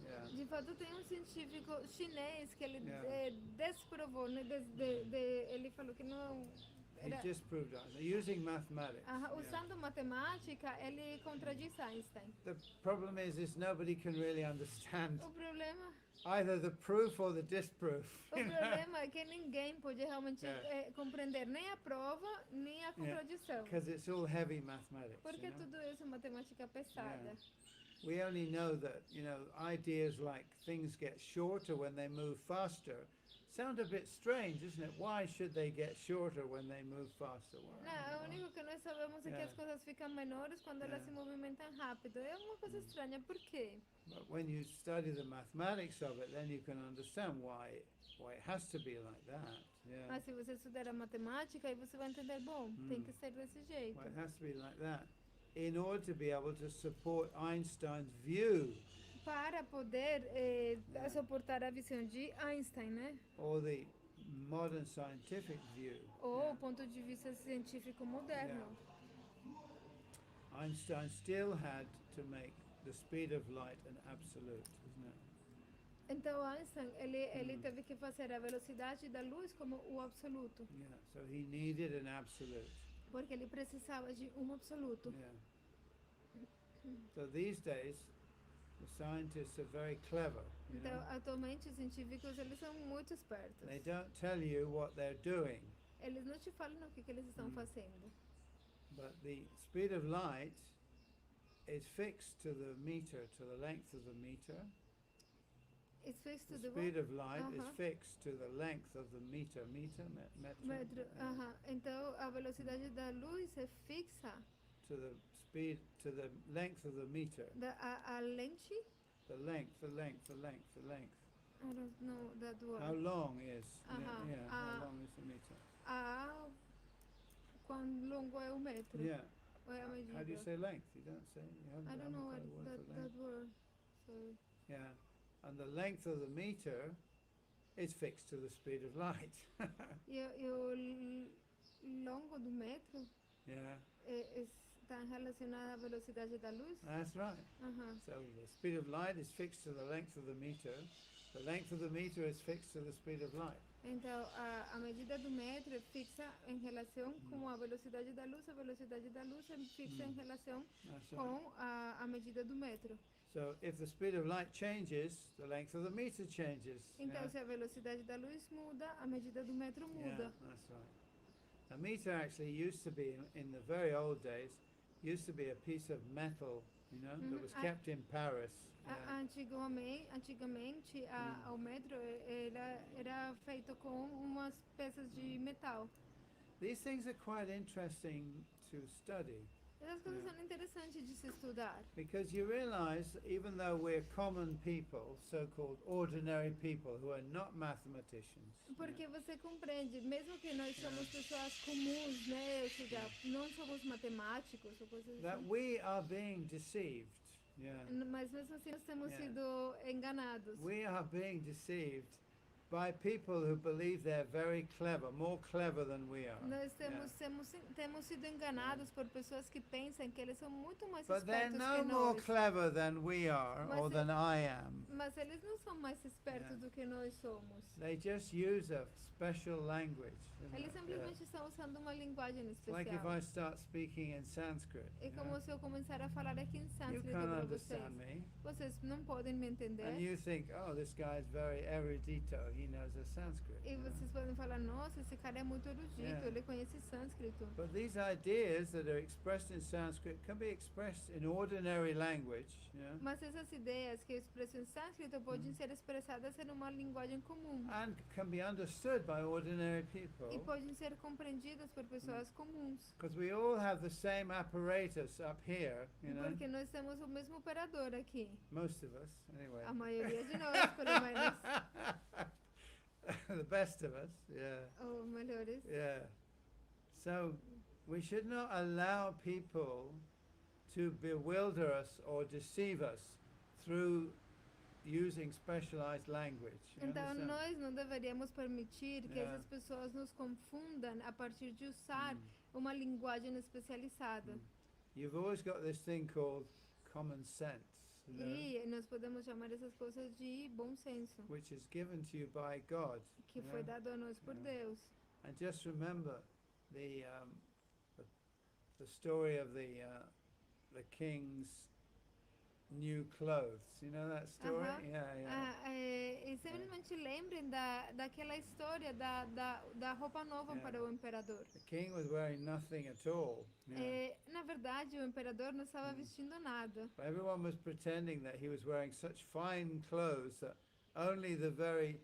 S2: Yeah.
S1: de fato tem um científico chinês que ele desprovou, né, ele falou que não
S2: He
S1: era,
S2: disproved Einstein using mathematics. Yeah.
S1: usando matemática, ele contradiz Einstein.
S2: The problem is nobody can really understand
S1: O problema
S2: either the proof or the disproof.
S1: é que ninguém pode realmente compreender nem a prova, nem a contradição.
S2: Because it's all heavy mathematics.
S1: Porque tudo isso é matemática pesada.
S2: We only know that, ideas like things get shorter when they move faster sound a bit strange, isn't it? Why should they get shorter when they move faster?
S1: Não, o único que nós sabemos é que as coisas ficam menores quando elas se movimentam rápido. É uma coisa estranha, por quê?
S2: But when you study the mathematics of it, then you can understand why it has to be like that. Yeah.
S1: Mas se você estudar a matemática, aí você vai entender, bom, tem que ser desse jeito.
S2: Why it has to be like that in order to be able to support Einstein's view.
S1: Para poder suportar a visão de Einstein, né?
S2: Or the modern scientific view.
S1: Ou o ponto de vista científico moderno.
S2: Einstein still had to make the speed of light an absolute, isn't it?
S1: Então Einstein, ele teve que fazer a velocidade da luz como o absoluto.
S2: Yeah, so he needed an absolute.
S1: Porque ele precisava de um absoluto.
S2: Yeah. So these days, the scientists are very clever.
S1: Então, atualmente, os científicos, eles são muito espertos.
S2: They don't tell you what they're doing.
S1: Eles não te falam o que eles estão fazendo.
S2: But the speed of light is fixed to the meter, to the length of the meter.
S1: It's fixed to
S2: The
S1: the
S2: speed of light is fixed to the length of the meter.
S1: metro. Então, a velocidade da luz é fixa.
S2: To the speed, to the length of the meter.
S1: A lente?
S2: The length.
S1: I don't know that word.
S2: How long is? How long is the meter?
S1: Quão longo é o metro?
S2: Yeah.
S1: Ou é a medida?
S2: How do you say length? You don't say.
S1: I don't know that word. So.
S2: Yeah. And the length of the meter is fixed to the speed of light.
S1: E o longo do metro está relacionado à velocidade da luz?
S2: That's right. So the speed of light is fixed to the length of the meter. The length of the meter is fixed to the speed of light.
S1: Então, a medida do metro é fixa em relação com a velocidade da luz é fixa em relação com a medida do metro.
S2: So if the speed of light changes, the length of the meter changes.
S1: Então, se a velocidade da luz muda, a medida do metro muda.
S2: Yeah, that's right. A meter actually used to be, in the very old days, used to be a piece of metal, that was kept in Paris.
S1: Antigamente, o metro era feito com umas peças de metal.
S2: These things are quite interesting to study.
S1: Essas coisas são interessantes de se estudar.
S2: Because you realize, even though we're common people, so-called ordinary people who are not mathematicians,
S1: Porque você compreende, mesmo que nós somos pessoas comuns, né? Ou seja, não somos matemáticos ou coisas
S2: that
S1: assim.
S2: we are being deceived. Yeah.
S1: Mas mesmo assim nós temos sido enganados.
S2: We are being deceived by people who believe they're very clever, more clever than we are.
S1: Nós temos sido enganados por pessoas que pensam que eles são muito mais
S2: But they're
S1: espertos
S2: no
S1: que
S2: more
S1: nós.
S2: clever than we are, or than I am.
S1: Mas eles não são mais espertos do que nós somos.
S2: They just use a special language.
S1: Eles simplesmente estão usando uma linguagem
S2: Like if
S1: especial.
S2: I start speaking in Sanskrit,
S1: É como se eu começar a falar aqui em
S2: you
S1: sânscrito
S2: can't
S1: para vocês.
S2: understand me.
S1: Vocês não podem me entender.
S2: And you think, oh, this guy's very erudito, he knows a Sanskrit.
S1: E vocês podem falar, nossa, esse cara é muito erudito,
S2: Yeah.
S1: ele conhece sânscrito.
S2: But these ideas that are expressed in Sanskrit can be expressed in ordinary language,
S1: Mas essas ideias que expressam em sânscrito podem ser expressadas em uma linguagem comum.
S2: and can be understood by ordinary
S1: E
S2: people.
S1: podem ser compreendidas por pessoas comuns.
S2: Because we all have the same apparatus up here,
S1: Porque nós temos o mesmo operador aqui.
S2: Most of us, anyway.
S1: A maioria de nós, pelo menos.
S2: The best of us, yeah.
S1: Ou melhores.
S2: Yeah. So we should not allow people to bewilder us or deceive us through using specialized language. You
S1: Então,
S2: understand?
S1: nós não deveríamos permitir que
S2: Yeah.
S1: essas pessoas nos confundam a partir de usar uma linguagem especializada.
S2: You've always got this thing called common sense, you know,
S1: E nós podemos chamar essas coisas de bom senso,
S2: which is given to you by God.
S1: que
S2: you
S1: foi
S2: know.
S1: dado a nós por
S2: Yeah.
S1: Deus.
S2: And just remember the story of the king's new clothes. You know that story?
S1: Aham.
S2: Yeah.
S1: E simplesmente lembrem daquela história da roupa nova
S2: Yeah.
S1: para o imperador.
S2: The king was wearing nothing at all. You know.
S1: Na verdade, o imperador não estava vestindo nada.
S2: But everyone was pretending that he was wearing such fine clothes that only the very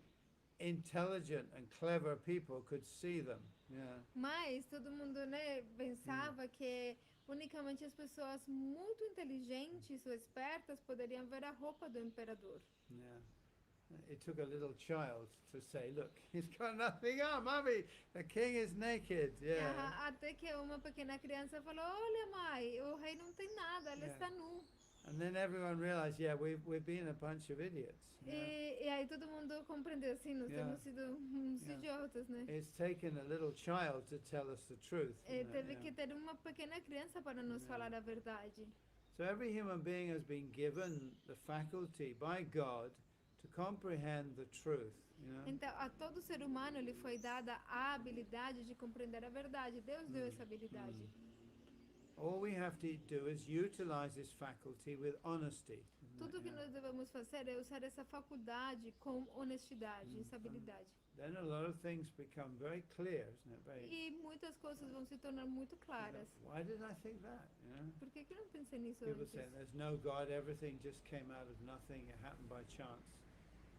S2: intelligent and clever people could see them. Yeah.
S1: Mas todo mundo, né, pensava que unicamente as pessoas muito inteligentes ou espertas poderiam ver a roupa do imperador.
S2: Yeah. It took a little child to say, look, he's got nothing on, mommy, the king is naked. Yeah.
S1: Até que uma pequena criança falou: olha, mãe, o rei não tem nada, ele
S2: Yeah.
S1: está nu.
S2: And then everyone realized, yeah, we're being a bunch of idiots. You know?
S1: E aí todo mundo compreendeu assim, nós
S2: Yeah.
S1: temos sido uns
S2: Yeah.
S1: idiotas, né?
S2: It's taken a little child to tell us the truth.
S1: Teve que ter uma pequena criança para nos falar a verdade.
S2: So every human being has been given the faculty by God to comprehend the truth. You know?
S1: Então, a todo ser humano lhe foi dada a habilidade de compreender a verdade. Deus deu essa habilidade.
S2: All we have to do is utilize this faculty with honesty.
S1: Tudo que nós devemos fazer é usar essa faculdade com honestidade, essa habilidade.
S2: Then a lot of things become very clear, isn't it? Very,
S1: E muitas coisas vão se tornar muito claras.
S2: Why did I think that? You know?
S1: Por que eu não pensei nisso
S2: People
S1: antes?
S2: say there's no God, everything just came out of nothing, it happened by chance.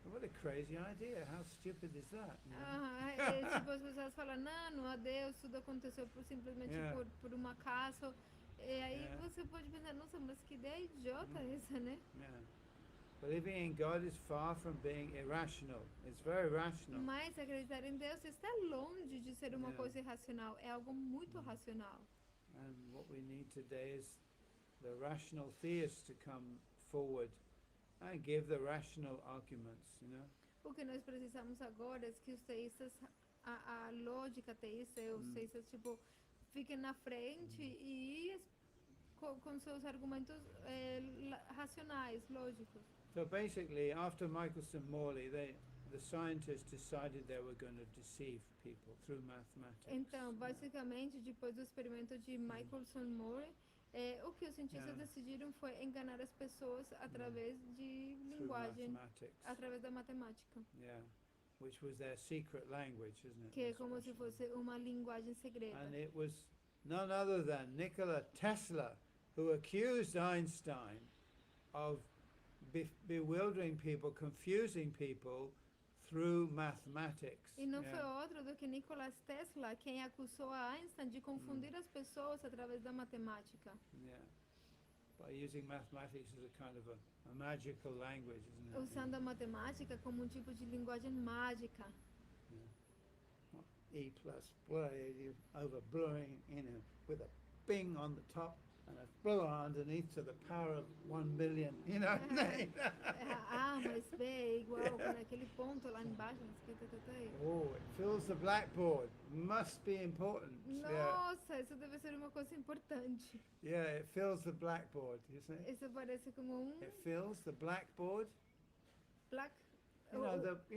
S2: What a crazy idea, how stupid is that? You know?
S1: Tipo, as pessoas falam, não há Deus, tudo aconteceu simplesmente
S2: Yeah.
S1: por um acaso. E aí
S2: Yeah.
S1: você pode pensar, nossa, mas que ideia idiota essa, né?
S2: Yeah. Believing in God is far from being irrational. It's very rational.
S1: Mas acreditar em Deus está longe de ser uma
S2: Yeah.
S1: coisa irracional, é algo muito racional.
S2: And what we need today is the rational theists to come forward and give the rational arguments, you know.
S1: O que nós precisamos agora é que os teístas, a lógica teísta, os teístas, tipo, fiquem na frente e com seus argumentos racionais, lógicos.
S2: So basically, after Michelson Morley, the scientists decided they were going to deceive people through mathematics.
S1: Então, basicamente, depois do experimento de Michelson Morley, o que os cientistas decidiram foi enganar as pessoas através de
S2: Through
S1: linguagem,
S2: mathematics.
S1: através da matemática,
S2: Yeah. Which was their secret language, isn't it?
S1: que é
S2: That's
S1: como
S2: what
S1: se
S2: it
S1: fosse uma linguagem secreta.
S2: And it was none other than Nikola Tesla who accused Einstein of bewildering people, confusing people through mathematics.
S1: E não
S2: Yeah.
S1: foi outro do que Nikola Tesla quem acusou a Einstein de confundir as pessoas através da matemática.
S2: Yeah. By using mathematics as a kind of a magical language, isn't it?
S1: Usando a matemática como um tipo de linguagem mágica.
S2: E plus blue over blowing, you know, with a bing on the top and a blower underneath to the power of 1 million, you know.
S1: Mais B é igual com aquele ponto lá embaixo.
S2: Oh, it fills the blackboard. Must be important.
S1: Nossa, isso deve ser uma coisa importante.
S2: Yeah, it fills the blackboard, you see?
S1: Isso parece como
S2: It fills the blackboard.
S1: black.
S2: You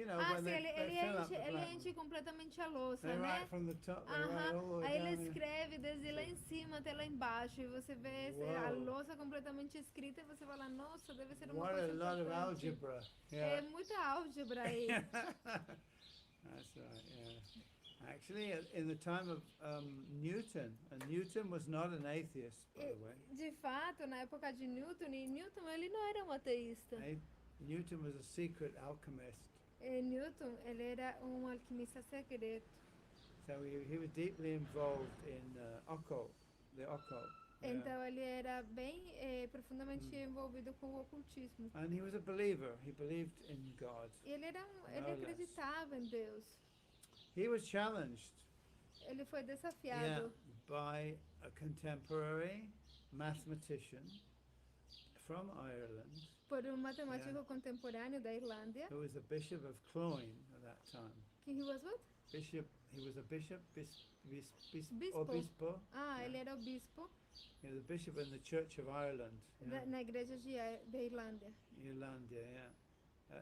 S2: know, when
S1: Sim,
S2: they fill up the
S1: ele
S2: blackboard.
S1: enche completamente a louça,
S2: They
S1: né?
S2: write from the top, they write all the way
S1: Aí ele
S2: down.
S1: escreve desde lá em cima até lá embaixo e você vê a
S2: Wow.
S1: louça completamente escrita e você fala, nossa, deve ser uma
S2: What a
S1: coisa
S2: lot of
S1: importante.
S2: algebra.
S1: É
S2: Yeah.
S1: muita álgebra aí.
S2: That's right, yeah. Actually, in the time of Newton, and Newton was not an atheist, by the way.
S1: De fato, na época de Newton, e Newton ele não era um ateísta.
S2: Newton was a secret alchemist.
S1: Newton, ele era um alquimista secreto.
S2: So he was deeply involved in the occult,
S1: Então ele era bem profundamente envolvido com o ocultismo.
S2: And he was a believer. He believed in God.
S1: E ele
S2: No less.
S1: acreditava em Deus.
S2: He was challenged
S1: Ele foi desafiado
S2: by a contemporary mathematician from Ireland
S1: por um matemático contemporâneo da Irlândia.
S2: who was the Bishop of Cloyne at that time.
S1: Que he was what?
S2: He was a bishop,
S1: Bispo.
S2: obispo.
S1: Ele era o bispo
S2: He was a bishop in the Church of Ireland,
S1: na igreja da Irlândia.
S2: Irlandia,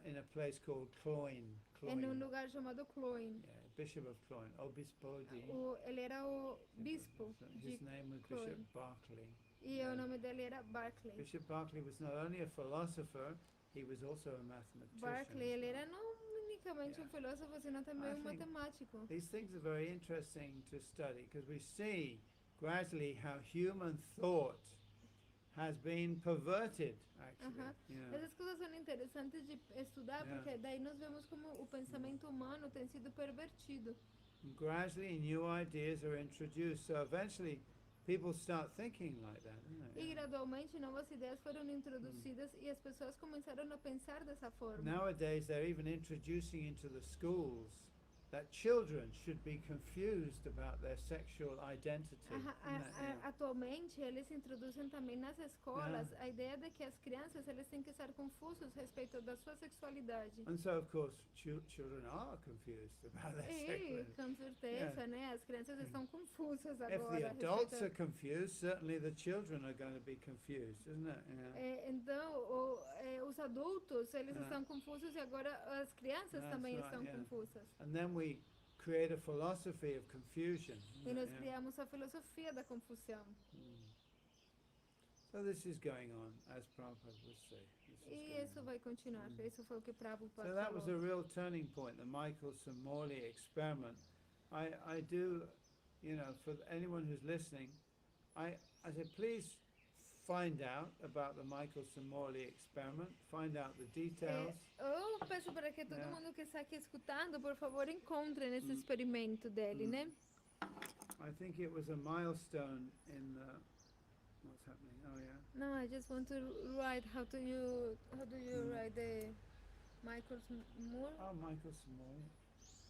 S2: in a place called Cloyne.
S1: Em um lugar chamado Cloyne.
S2: Yeah, Bishop of Cloyne, obispo de.
S1: Ele era o bispo de
S2: His name was
S1: Cloyne.
S2: Bishop Berkeley.
S1: E o nome dele era Barclay.
S2: Bishop Berkeley was not only a philosopher, he was also a mathematician.
S1: Barclay, ele era não unicamente um filósofo, senão também um
S2: think
S1: matemático.
S2: These things are very interesting to study because we see gradually how human thought has been perverted, actually.
S1: Essas coisas são interessantes de estudar, porque daí nós vemos como o pensamento humano tem sido pervertido.
S2: And gradually new ideas are introduced, so eventually people start thinking like that, don't
S1: E
S2: they?
S1: gradualmente novas ideias foram introduzidas e as pessoas começaram a pensar dessa forma.
S2: Nowadays they're even introducing into the schools that children should be confused about their sexual identity.
S1: Atualmente eles introduzem também nas escolas a ideia de que as crianças eles têm que estar confusos a respeito da sua sexualidade.
S2: And so of course children are confused about their sexuality.
S1: Com certeza, né? As crianças estão confusas
S2: If
S1: agora.
S2: the
S1: a
S2: adults
S1: respeito-
S2: are confused, certainly the children are going to be confused, isn't it?
S1: Então, os adultos eles estão confusos e agora as crianças
S2: That's
S1: também
S2: right,
S1: estão confusas.
S2: And then we create a philosophy of confusion.
S1: E nós criamos a filosofia da confusão.
S2: So this is going on, as Prabhupada would say.
S1: E isso vai continuar. Isso foi o que Prabhupada
S2: So that was a
S1: falou.
S2: real turning point, the Michelson-Morley experiment. I do, for anyone who's listening, I say please find out about the Michelson-Morley experiment, find out the details.
S1: Eu peço para que todo mundo que está aqui escutando, por favor, encontre nesse experimento dele, né?
S2: I think it was a milestone in the, what's happening? Oh yeah.
S1: No, I just want to write how do you write the Michael's Moore?
S2: Oh, Michelson-Morley.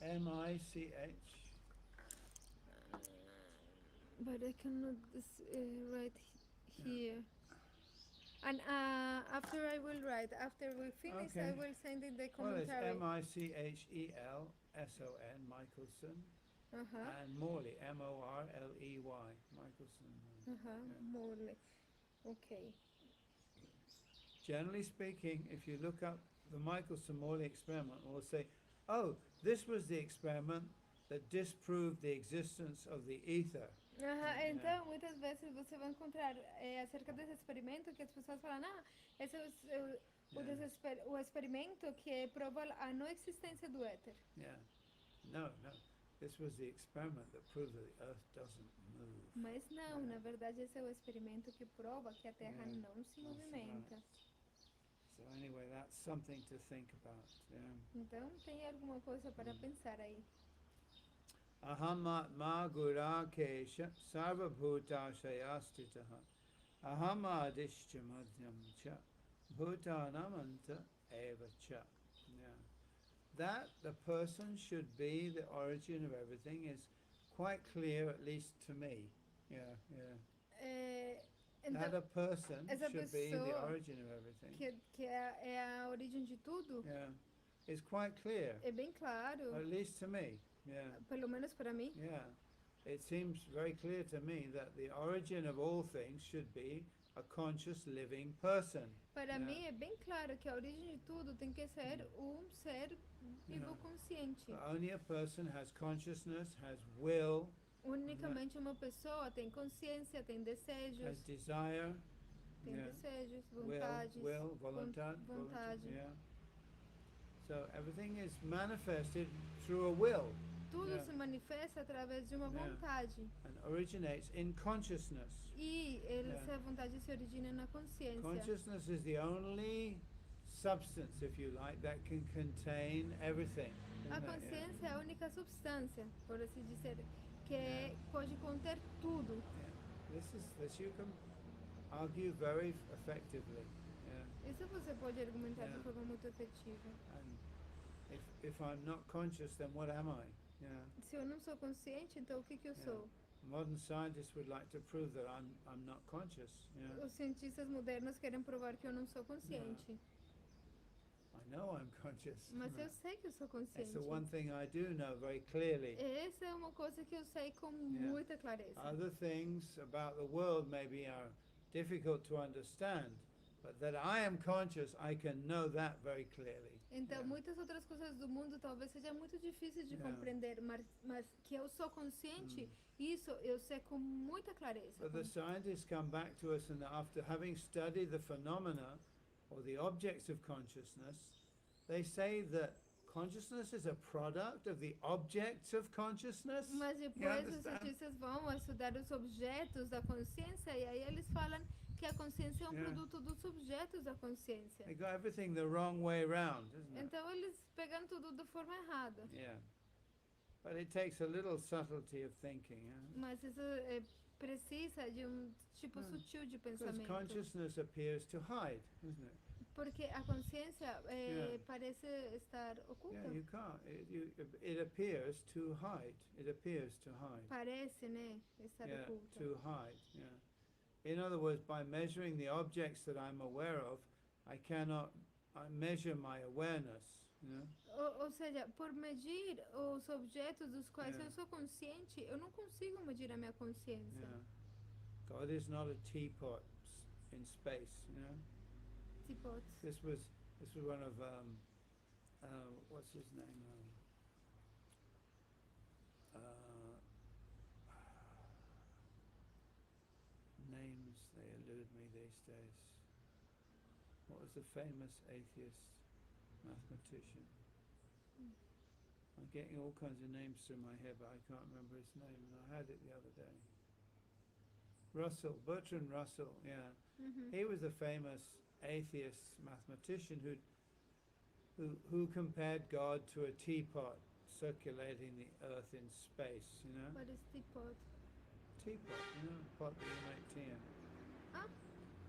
S2: M-I-C-H.
S1: But I cannot write here. And after I will write, after we finish, I
S2: Okay.
S1: will send in the
S2: Well, it's
S1: commentary.
S2: M-I-C-H-E-L-S-O-N, Michelson, and Morley, M-O-R-L-E-Y, Michelson.
S1: Morley. Okay.
S2: Generally speaking, if you look up the Michelson-Morley experiment, we'll say, oh, this was the experiment that disproved the existence of the ether.
S1: Então, muitas vezes você vai encontrar acerca desse experimento que as pessoas falam, esse é o experimento que prova a não existência do éter.
S2: Yeah. No. This was the experiment that proved that the earth doesn't move.
S1: Mas não, na verdade esse é o experimento que prova que a Terra não se movimenta.
S2: So anyway, that's something to think about.
S1: Então, tem alguma coisa para pensar aí.
S2: Ahamatma gurakesha sarvabhutashayastitaha ahamadishcha madhyam cha bhutanamanta eva cha. That the person should be the origin of everything is quite clear, at least to me. That a person should be the origin of everything.
S1: Que é a origem de tudo,
S2: It's quite clear,
S1: é bem claro,
S2: at least to me.
S1: pelo menos para mim.
S2: It seems very clear to me that the origin of all things should be a conscious living person.
S1: Para mim é bem claro que a origem de tudo tem que ser ser vivo consciente.
S2: Only a person has consciousness, has will,
S1: Unicamente uma pessoa tem consciência, tem desejos,
S2: has desire,
S1: tem desejos,
S2: will, vontade. So everything is manifested through a will.
S1: Tudo se manifesta através de uma vontade.
S2: And originates in consciousness.
S1: E essa vontade se origina na consciência.
S2: Consciousness is the only substance, if you like, that can contain everything.
S1: A consciência é a única substância, por assim dizer, que pode conter tudo.
S2: This you can argue very effectively. Yeah.
S1: Isso você pode argumentar de
S2: Yeah.
S1: forma muito efetiva.
S2: And if I'm not conscious, then what am I? Yeah.
S1: Se eu não sou consciente, então o que eu
S2: Yeah.
S1: sou?
S2: Modern scientists would like to prove that I'm not conscious. Yeah.
S1: Os cientistas modernos querem provar que eu não sou consciente.
S2: I know I'm conscious.
S1: Mas eu sei que eu sou
S2: It's
S1: consciente.
S2: the one thing I do know very clearly.
S1: Essa é uma coisa que eu sei com muita clareza.
S2: Other things about the world maybe are difficult to understand, but that I am conscious, I can know that very clearly.
S1: Então,
S2: Yeah.
S1: muitas outras coisas do mundo talvez seja muito difícil de
S2: Yeah.
S1: compreender, mas que eu sou consciente, isso eu sei com muita clareza.
S2: But the scientists come back to us, and after having studied the phenomena or the objects of consciousness, they say that consciousness is a product of the objects of consciousness.
S1: Mas
S2: You
S1: depois os
S2: understand?
S1: cientistas vão estudar os objetos da consciência e aí eles falam que a consciência é um
S2: Yeah.
S1: produto dos objetos da consciência.
S2: They got everything the wrong way round, isn't it?
S1: Então eles pegam tudo da forma errada.
S2: Yeah. But it takes a little subtlety of thinking, yeah?
S1: Mas isso precisa de tipo sutil de
S2: Because
S1: pensamento.
S2: consciousness appears to hide, isn't it?
S1: Porque a consciência
S2: Yeah.
S1: parece estar oculta.
S2: Yeah, you can't. It appears to hide. It appears to hide.
S1: Parece, né? Estar
S2: Yeah,
S1: oculta.
S2: to hide. Yeah. In other words, by measuring the objects that I'm aware of, I measure my awareness. You know.
S1: Ou seja, por medir os objetos dos quais
S2: Yeah.
S1: eu sou consciente, eu não consigo medir a minha consciência.
S2: Yeah. God is not a teapot in space. You know.
S1: Tipo,
S2: This was one of what's his name? Names, they elude me these days. What was the famous atheist mathematician? I'm getting all kinds of names through my head, but I can't remember his name, and I had it the other day. Bertrand Russell, yeah. He was a famous atheist mathematician who compared God to a teapot circulating the earth in space, you know?
S1: what is teapot?
S2: Teapot, you know, a pot that you make tea in.
S1: Ah,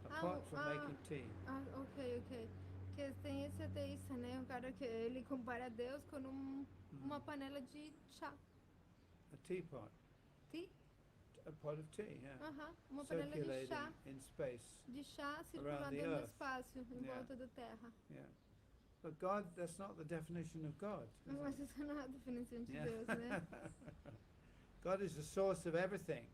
S2: A pot for making tea.
S1: ok. Que tem esse ateísta, né? Um cara que ele compara Deus com uma panela de chá.
S2: A teapot.
S1: Tea?
S2: A pot of tea, yeah.
S1: Uma panela de
S2: Circulating
S1: chá.
S2: in space,
S1: De chá
S2: Around
S1: circulando
S2: the
S1: no
S2: earth.
S1: espaço, em
S2: Yeah.
S1: volta da Terra.
S2: yeah. But God, that's not the definition of God. is
S1: Mas
S2: it?
S1: isso não é a definição de
S2: Yeah.
S1: Deus, né?
S2: God is the source of everything,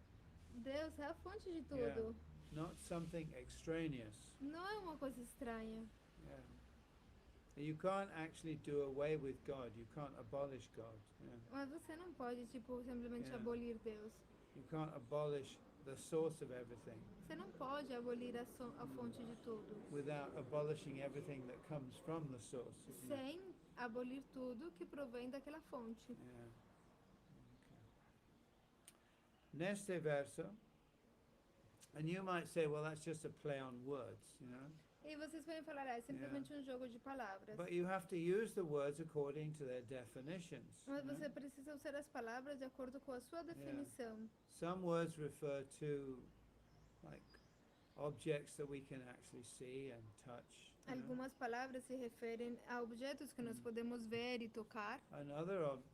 S1: Deus é a fonte de
S2: Yeah.
S1: tudo.
S2: not something extraneous.
S1: Não é uma coisa estranha.
S2: Yeah. You can't actually do away with God. You can't abolish God. Yeah.
S1: Mas você não pode, tipo, simplesmente
S2: Yeah.
S1: abolir Deus.
S2: You can't abolish the source of everything
S1: Você não pode abolir a fonte de tudo.
S2: without abolishing everything that comes from the source. Isn't it?
S1: Sem abolir tudo que provém daquela fonte.
S2: Yeah. Okay. Neste verso, and you might say, well, that's just a play on words, you know.
S1: E vocês podem falar, é simplesmente um jogo de palavras.
S2: But you have to use the words according to their definitions.
S1: Mas
S2: you know.
S1: você precisa usar as palavras de acordo com a sua definição.
S2: Some words refer to like objects that we can actually see and touch. You know.
S1: Algumas palavras se referem a objetos que nós podemos ver e tocar.
S2: And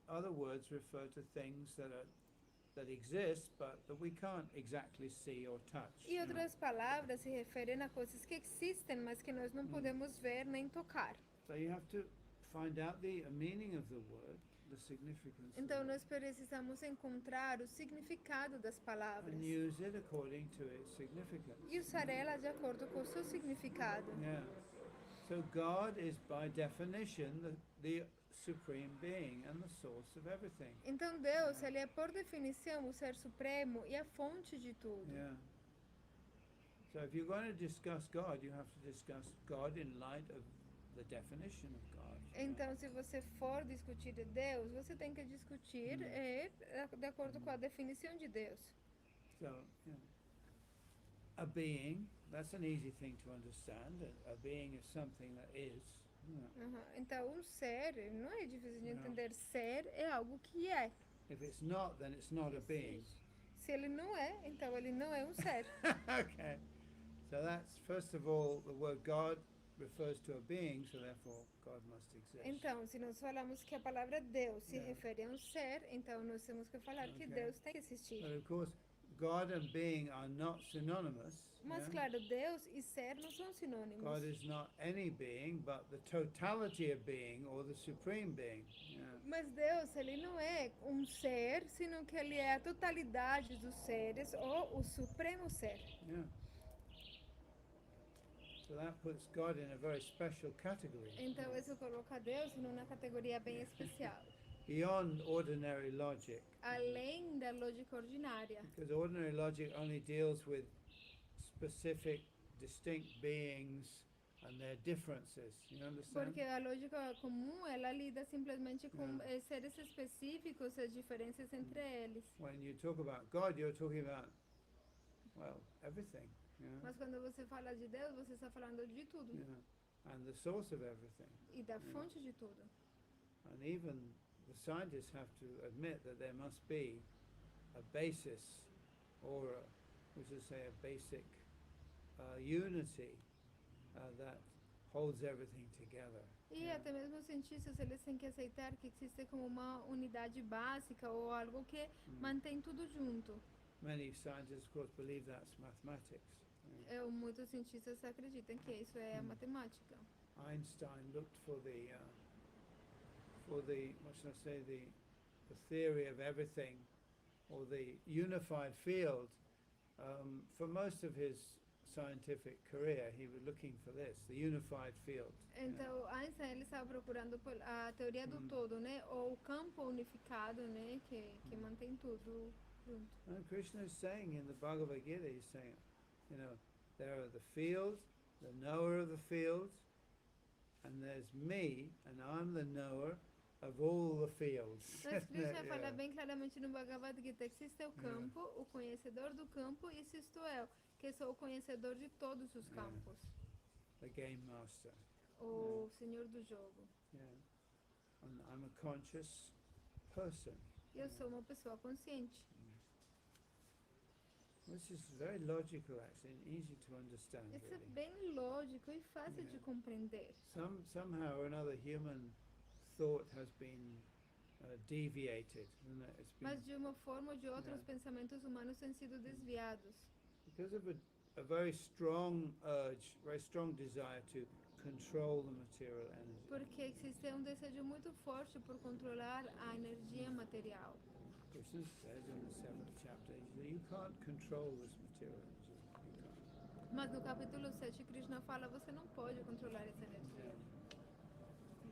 S2: other words refer to things that exist but that we can't exactly see or touch.
S1: E
S2: you know.
S1: outras palavras se referem a coisas que existem, mas que nós não podemos ver nem tocar.
S2: So you have to find out the meaning of the word, the significance of
S1: Então
S2: it,
S1: nós precisamos encontrar o significado das palavras
S2: and use it according to its significance.
S1: e usar ela de acordo com o seu significado.
S2: Yeah. So God is by definition the supreme being and the source of everything.
S1: Então Deus, ele é por definição o ser supremo e a fonte de tudo.
S2: Yeah. So if you're going to discuss God, you have to discuss God in light of the definition of God. you know.
S1: Então, se você for discutir Deus, você tem que discutir de acordo com a definição de Deus.
S2: So, yeah. A being, that's an easy thing to understand. A being is something that is. You know.
S1: Então, um ser, não é difícil de
S2: Não.
S1: entender. Ser é algo que é.
S2: If it's not, then it's not a being.
S1: Se ele não é, então ele não é um ser.
S2: Okay. So that's, first of all, the word God refers to a being, so therefore God must exist.
S1: Então, se nós falamos que a palavra Deus se
S2: Yeah.
S1: refere a um ser, então nós temos que falar que
S2: Okay.
S1: Deus tem que existir.
S2: But of course, God and being are not synonymous.
S1: Mas,
S2: yeah?
S1: claro, Deus e ser não são sinônimos.
S2: God is not any being, but the totality of being, or the supreme being. Yeah.
S1: Mas Deus, ele não é um ser, senão que ele é a totalidade dos seres ou o supremo ser.
S2: Yeah. So that puts God in a very special category.
S1: Então, isso coloca Deus numa categoria bem especial,
S2: Beyond ordinary logic.
S1: além da lógica ordinária.
S2: Because ordinary logic only deals with specific, distinct beings and their differences. You understand?
S1: Porque a lógica comum, ela lida simplesmente com
S2: Yeah.
S1: seres específicos, as diferenças entre eles.
S2: When you talk about God, you're talking about, well, everything. Yeah?
S1: Mas quando você fala de Deus, você está falando de tudo.
S2: Yeah. And the source of everything.
S1: E da fonte de tudo.
S2: And even the scientists have to admit that there must be a basis, or we should say a basic unity that holds everything together.
S1: E
S2: Yeah.
S1: até mesmo os cientistas, eles têm que aceitar que existe como uma unidade básica ou algo que mantém tudo junto.
S2: Many scientists, of course, believe that's mathematics.
S1: Muitos cientistas acreditam que isso é a matemática.
S2: Einstein looked for the what should I say, the theory of everything, or the unified field. For most of his scientific career, he was looking for this, the unified field.
S1: Então, Einstein, ele estava procurando a teoria do todo, né? Ou o campo unificado, né? Que mantém tudo junto.
S2: And Krishna is saying in the Bhagavad-gita, he's saying, there are the fields, the knower of the fields, and there's me, and I'm the knower of all the fields.
S1: Mas Krishna
S2: Yeah.
S1: fala bem claramente no Bhagavad-gita que existe o campo, o conhecedor do campo, e existo eu, que sou o conhecedor de todos os campos.
S2: The game master.
S1: O senhor do jogo.
S2: Yeah. And I'm a conscious person.
S1: E eu sou uma pessoa consciente.
S2: Which is very logical, actually, and easy to understand.
S1: Isso é
S2: Really.
S1: bem lógico e fácil de compreender.
S2: Somehow or another, human thought has been deviated. Isn't it? It's been,
S1: Mas de uma forma ou de outra,
S2: Yeah.
S1: os pensamentos humanos têm sido desviados.
S2: because of a very strong urge, very strong desire to control the material energy.
S1: Porque existe um desejo muito forte por controlar a energia material.
S2: Krishna says in the 7th chapter, he says, you can't control this material energy. You can't.
S1: Mas no capítulo 7, Krishna fala, você não pode controlar essa energia.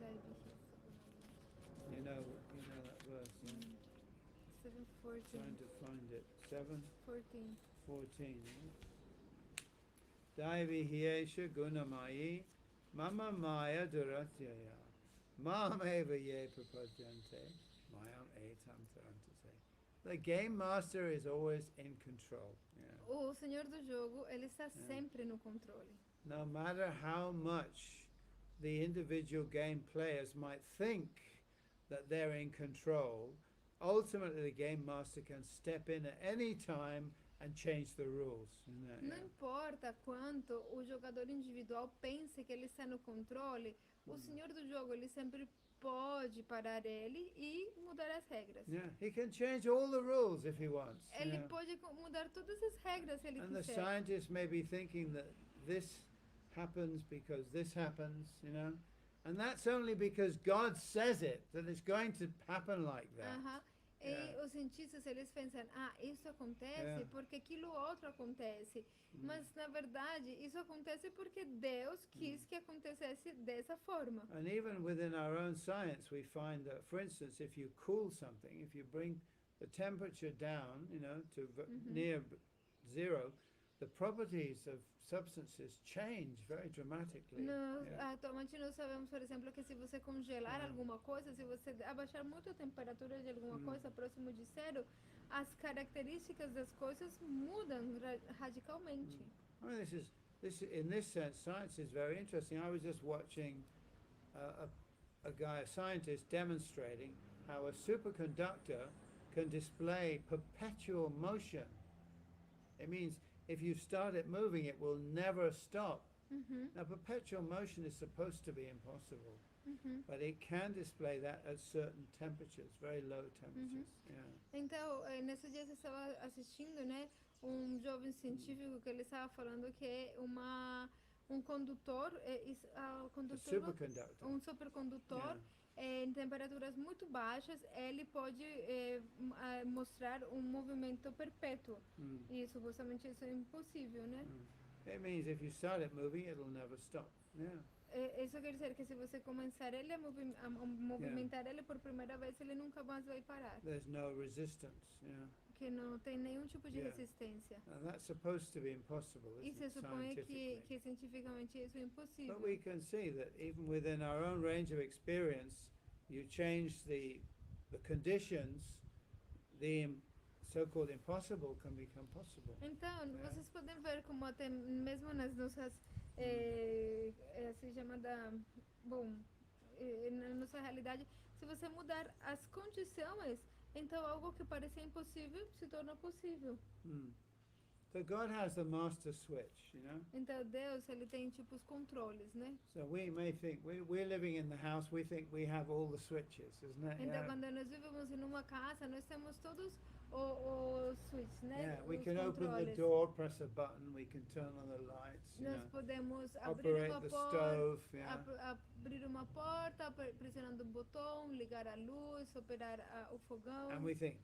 S1: Daí,
S2: You know that verse, yeah?
S1: 7:14.
S2: Trying to find it. 7,
S1: 14.
S2: 14. Daivi hiesha gunamayi mama maya duratyaya mam eva ye prapadyante mayam etam tarantase. The game master is always in control. Yeah.
S1: O senhor do jogo, ele está sempre no controle.
S2: No matter how much the individual game players might think that they're in control, ultimately the game master can step in at any time and change the rules.
S1: Não importa quanto o jogador individual pense que ele está no controle, o senhor do jogo, ele sempre pode parar ele e mudar as regras.
S2: Yeah, he can change all the rules if he wants.
S1: Ele
S2: yeah.
S1: pode mudar todas as regras se ele
S2: And the
S1: quiser.
S2: scientists may be thinking that this happens because this happens, and that's only because God says it, that it's going to happen like that.
S1: Aham. E
S2: Yeah.
S1: os cientistas, eles pensam, isso acontece
S2: Yeah.
S1: porque aquilo outro acontece. Mas, na verdade, isso acontece porque Deus quis que acontecesse dessa forma.
S2: And even within our own science, we find that, for instance, if you cool something, if you bring the temperature down, to near zero, the properties of substances change very dramatically.
S1: Atualmente nós sabemos, por exemplo, que se você congelar alguma coisa, se você abaixar muito a temperatura de alguma coisa próximo de zero, as características das coisas mudam radicalmente.
S2: I mean, in this sense, science is very interesting. I was just watching a scientist demonstrating how a superconductor can display perpetual motion. It means if you start it moving, it will never stop. Now, perpetual motion is supposed to be impossible, but it can display that at certain temperatures, very low temperatures. Yeah.
S1: Então, nesse dia você estava assistindo, né, jovem científico que ele estava falando que é condutor,
S2: A
S1: condutor,
S2: superconductor.
S1: supercondutor, em temperaturas muito baixas, ele pode mostrar movimento perpétuo. E supostamente isso é impossível, né?
S2: It means if you start it moving, it'll never stop. Yeah.
S1: Isso quer dizer que se você começar ele a movimentar ele por primeira vez, ele nunca mais vai parar.
S2: There's no resistance. Yeah.
S1: Que não tem nenhum tipo de resistência.
S2: And that's supposed to be impossible,
S1: E
S2: isn't
S1: se
S2: it,
S1: supõe
S2: scientifically?
S1: que cientificamente isso é impossível.
S2: But we can see that even within our own range of experience, you change the conditions, the so-called impossible can become possible.
S1: Então, vocês podem ver como até mesmo nas nossas assim chamada, na nossa realidade, se você mudar as condições, então algo que parecia impossível se torna possível.
S2: So God has the master switch, you know.
S1: Então Deus, ele tem tipo os controles, né?
S2: So we may think we're living in the house. We think we have all the switches, isn't it?
S1: Então
S2: Yeah.
S1: quando nós vivemos em uma casa, nós temos todos os switches, né?
S2: Yeah, we
S1: Os
S2: can open the
S1: controles.
S2: door, press a button, we can turn on the lights, you
S1: Nós
S2: know,
S1: podemos abrir
S2: operate
S1: uma
S2: the
S1: porta,
S2: stove, yeah.
S1: abrir uma porta, pressionando o botão, ligar a luz, operar o fogão.
S2: And we think,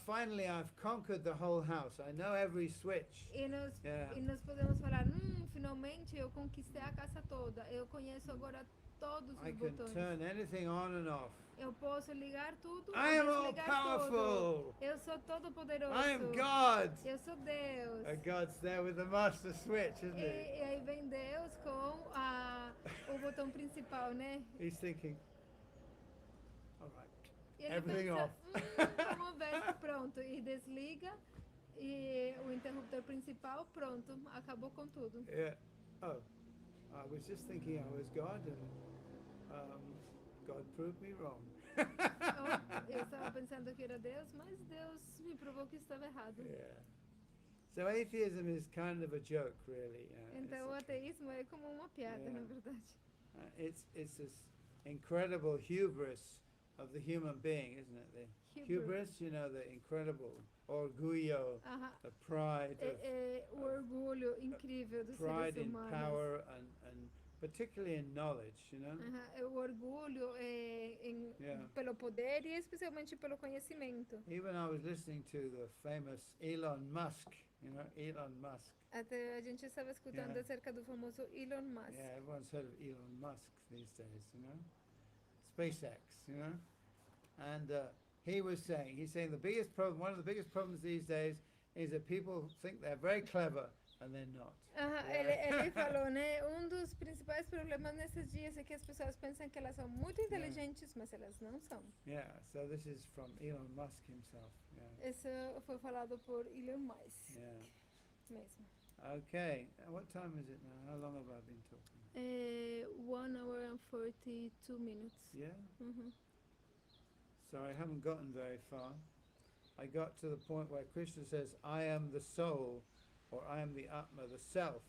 S2: finally I've conquered the whole house. I know every switch.
S1: E
S2: Yeah.
S1: nós podemos falar, finalmente eu conquistei a casa toda. Eu conheço agora todos
S2: I
S1: os
S2: can
S1: botões.
S2: turn anything on and off.
S1: Eu posso ligar tudo
S2: I
S1: e
S2: am all
S1: desligar
S2: powerful.
S1: tudo. Eu sou todo poderoso.
S2: I am God.
S1: Eu sou Deus.
S2: And God's there with the master switch, isn't he?
S1: E aí vem Deus com o botão principal, né?
S2: He's thinking, all right,
S1: E ele
S2: everything
S1: pensa,
S2: off.
S1: vamos ver, pronto. E desliga. E o interruptor principal, pronto. Acabou com tudo.
S2: Yeah. Oh, I was just thinking I was God, and God proved me wrong.
S1: Eu estava pensando que era Deus, mas Deus me provou que estava errado.
S2: Yeah. So atheism is kind of a joke, really.
S1: Então o ateísmo é como uma piada, na verdade.
S2: It's this incredible hubris of the human being, isn't it? The hubris, you know, the incredible orgullo, the pride,
S1: O orgulho incrível dos seres
S2: pride in
S1: humanos.
S2: power and particularly in knowledge, you know.
S1: O orgulho pelo poder e especialmente pelo conhecimento.
S2: Even I was listening to the famous Elon Musk, you know, Elon Musk.
S1: Até a gente estava escutando acerca do famoso Elon Musk.
S2: Yeah, everyone's heard of Elon Musk these days, you know. SpaceX, you know. And he's saying one of the biggest problems these days is that people think they're very clever and they're not.
S1: Ele falou, né? Dos principais problemas nesses dias é que as pessoas pensam que elas são muito inteligentes, mas elas não são.
S2: Yeah, so this is from Elon Musk himself. Yeah.
S1: Isso foi falado por Elon Musk.
S2: Yeah.
S1: Mesmo.
S2: Okay, what time is it now? How long have I been talking?
S1: 1 hour and 42 minutes.
S2: Yeah? So I haven't gotten very far. I got to the point where Krishna says, I am the soul, or I am the Atma, the self.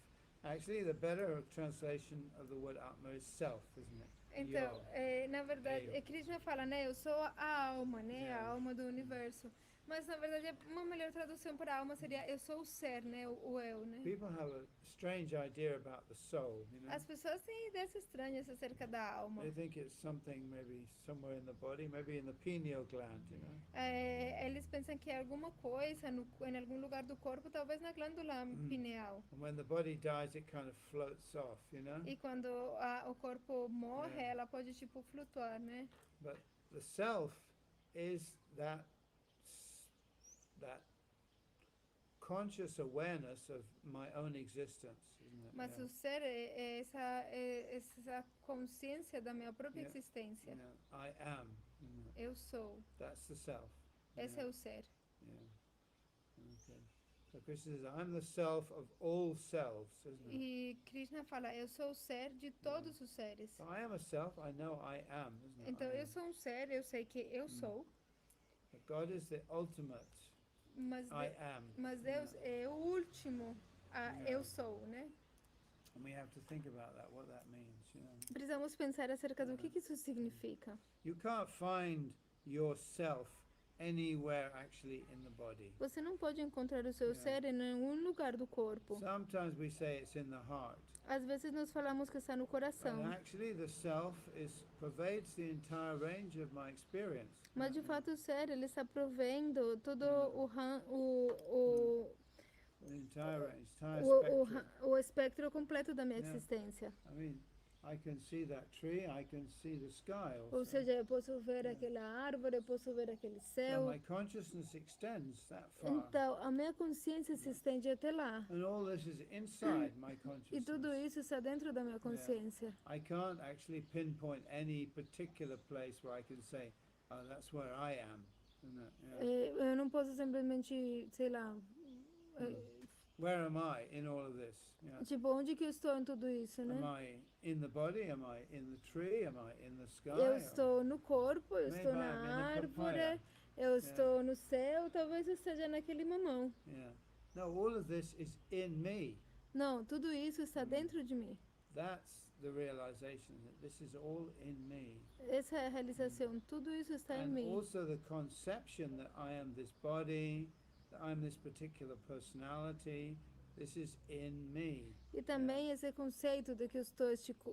S2: Actually, the better translation of the word Atma is self, isn't it?
S1: Então, na verdade, Krishna fala, né? Eu sou a alma, né? A alma do universo. Mas, na verdade, uma melhor tradução para alma seria eu sou o ser, né? O eu, né?
S2: People have a strange idea about the soul, you know.
S1: As pessoas têm ideias estranhas acerca da alma.
S2: They think it's something maybe somewhere in the body, maybe in the pineal gland, you know.
S1: Eles pensam que é alguma coisa em algum lugar do corpo, talvez na glândula pineal.
S2: And when the body dies, it kind of floats off, you know.
S1: E quando o corpo morre, ela pode tipo flutuar, né?
S2: But the self is that conscious awareness of my own existence, isn't it?
S1: Mas o ser é essa consciência da minha própria existência.
S2: You know, I am. You know,
S1: Eu sou.
S2: that's the self.
S1: Esse é o ser.
S2: Yeah. Okay. So Krishna says, I'm the self of all selves, isn't it?
S1: E Krishna fala, eu sou o ser de todos os seres.
S2: So I am a self, I know I am, isn't it?
S1: Então
S2: I
S1: eu
S2: am.
S1: sou um ser, eu sei que eu sou.
S2: But God is the ultimate
S1: Mas,
S2: I am.
S1: mas
S2: you
S1: Deus
S2: know.
S1: é o último,
S2: Yeah.
S1: eu sou, né?
S2: And we have to think about that, what that means.
S1: Precisamos pensar acerca do que isso significa.
S2: You can't find yourself anywhere actually in the body.
S1: Você não pode encontrar o seu
S2: Yeah.
S1: ser em nenhum lugar do corpo.
S2: Sometimes we say it's in the heart.
S1: Às vezes nós falamos que está no
S2: But
S1: coração.
S2: actually the self pervades the entire range of my experience.
S1: Mas de fato o ser, ele está provendo todo
S2: The entire range, entire
S1: o,
S2: spectrum.
S1: o espectro completo da minha
S2: Yeah.
S1: existência.
S2: I mean, I can see that tree, I can see the sky also.
S1: Ou seja, eu posso ver aquela árvore, eu posso ver aquele
S2: So
S1: céu.
S2: my consciousness extends that far.
S1: Então, a minha consciência se estende até lá.
S2: And all this is inside my
S1: E
S2: consciousness.
S1: tudo isso está dentro da minha consciência.
S2: I can't actually pinpoint any particular place where I can say, oh, that's where I am.
S1: Eu não posso simplesmente, sei lá,
S2: Where am I in all of this? Yeah.
S1: tipo, onde que eu estou em tudo isso, né?
S2: Am I in the body? Am I in the tree? Am I in the sky?
S1: Eu estou no corpo, eu estou
S2: Maybe
S1: na
S2: I'm in a
S1: árvore,
S2: papaya.
S1: eu estou no céu, talvez eu esteja naquele mamão.
S2: Yeah. No, all of this is in me.
S1: Não, tudo isso está dentro de mim.
S2: That's the realization that this is all in me.
S1: Essa é a realização, tudo isso está em
S2: And
S1: mim.
S2: also the conception that I am this body, that I'm this particular personality, this is in me.
S1: E também esse conceito de que eu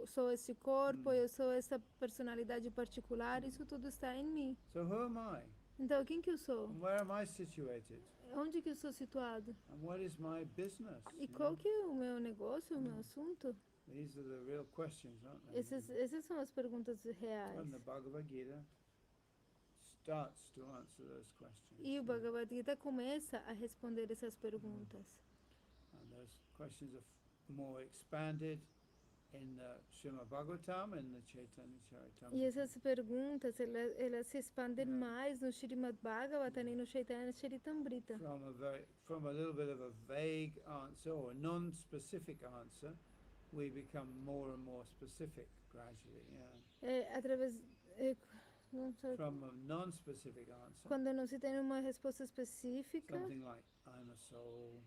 S1: sou este corpo, eu sou essa personalidade particular, isso tudo está em mim.
S2: So who am I?
S1: Então, quem que eu sou?
S2: And where am I situated?
S1: Onde que eu sou situado?
S2: And what is my business?
S1: E qual que é o meu negócio, o meu assunto?
S2: These are the real questions, aren't they?
S1: Essas são as perguntas reais.
S2: And the Bhagavad-gita starts to answer those questions.
S1: E o Bhagavad-gita começa a responder essas perguntas.
S2: And those questions are more expanded in the Srimad Bhagavatam and the Chaitanya Charitamrita.
S1: E essas perguntas, elas se expandem mais no Srimad Bhagavatam e no Chaitanya Charitamrita.
S2: From a little bit of a vague answer or a non-specific answer, we become more and more specific gradually. Yeah.
S1: Através
S2: From a non-specific answer,
S1: quando não se tem uma resposta específica,
S2: something like I'm a soul.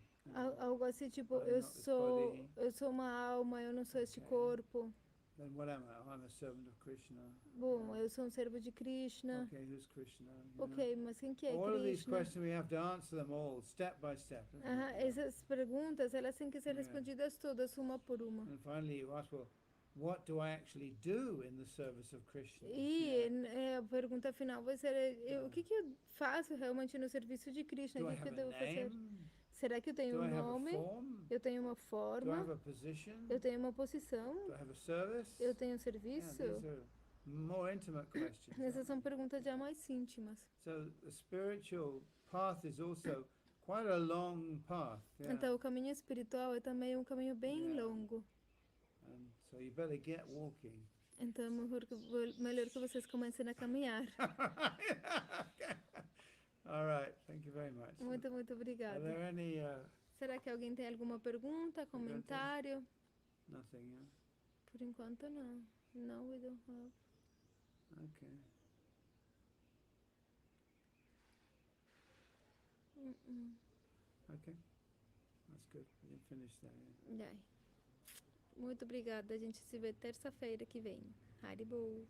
S1: algo assim tipo
S2: I'm
S1: eu
S2: not this
S1: sou
S2: body.
S1: uma alma, eu não sou este
S2: Okay.
S1: corpo.
S2: Then what am I? I'm a servant of Krishna.
S1: Bom, eu sou um servo de Krishna.
S2: Okay, who's Krishna? You
S1: Ok, mas quem que é
S2: know? All of these
S1: Krishna?
S2: questions we have to answer them all step by step. Isn't it?
S1: Essas perguntas, elas têm que ser
S2: Yeah.
S1: respondidas todas, uma por uma.
S2: And finally you ask, well, what do I actually do in the service of Krishna?
S1: E a pergunta final vai ser, o que eu faço realmente no serviço de Krishna?
S2: Do
S1: O
S2: I
S1: que eu
S2: have a
S1: devo fazer?
S2: name?
S1: Será que eu tenho
S2: Do I
S1: um
S2: have a
S1: nome?
S2: form?
S1: Eu tenho uma
S2: Do I
S1: forma?
S2: have a position?
S1: Eu tenho uma posição?
S2: Do I have a service?
S1: Eu tenho um
S2: Yeah,
S1: serviço?
S2: these are more intimate questions.
S1: Essas são perguntas já mais íntimas.
S2: So the spiritual path is also quite a long path. Yeah.
S1: Então, o caminho espiritual é também um caminho bem
S2: Yeah.
S1: longo.
S2: And so you better get walking.
S1: Então, é melhor que vocês comecem a caminhar.
S2: Okay. All right. Thank you very much.
S1: Muito, muito
S2: Are
S1: obrigada.
S2: there any
S1: Será que alguém tem alguma pergunta, comentário?
S2: nothing? Yeah?
S1: Por enquanto, não. No, we don't have.
S2: Okay. Okay. That's good. We can finish there. Yeah.
S1: Muito obrigada. A gente se vê terça-feira que vem. Haribo.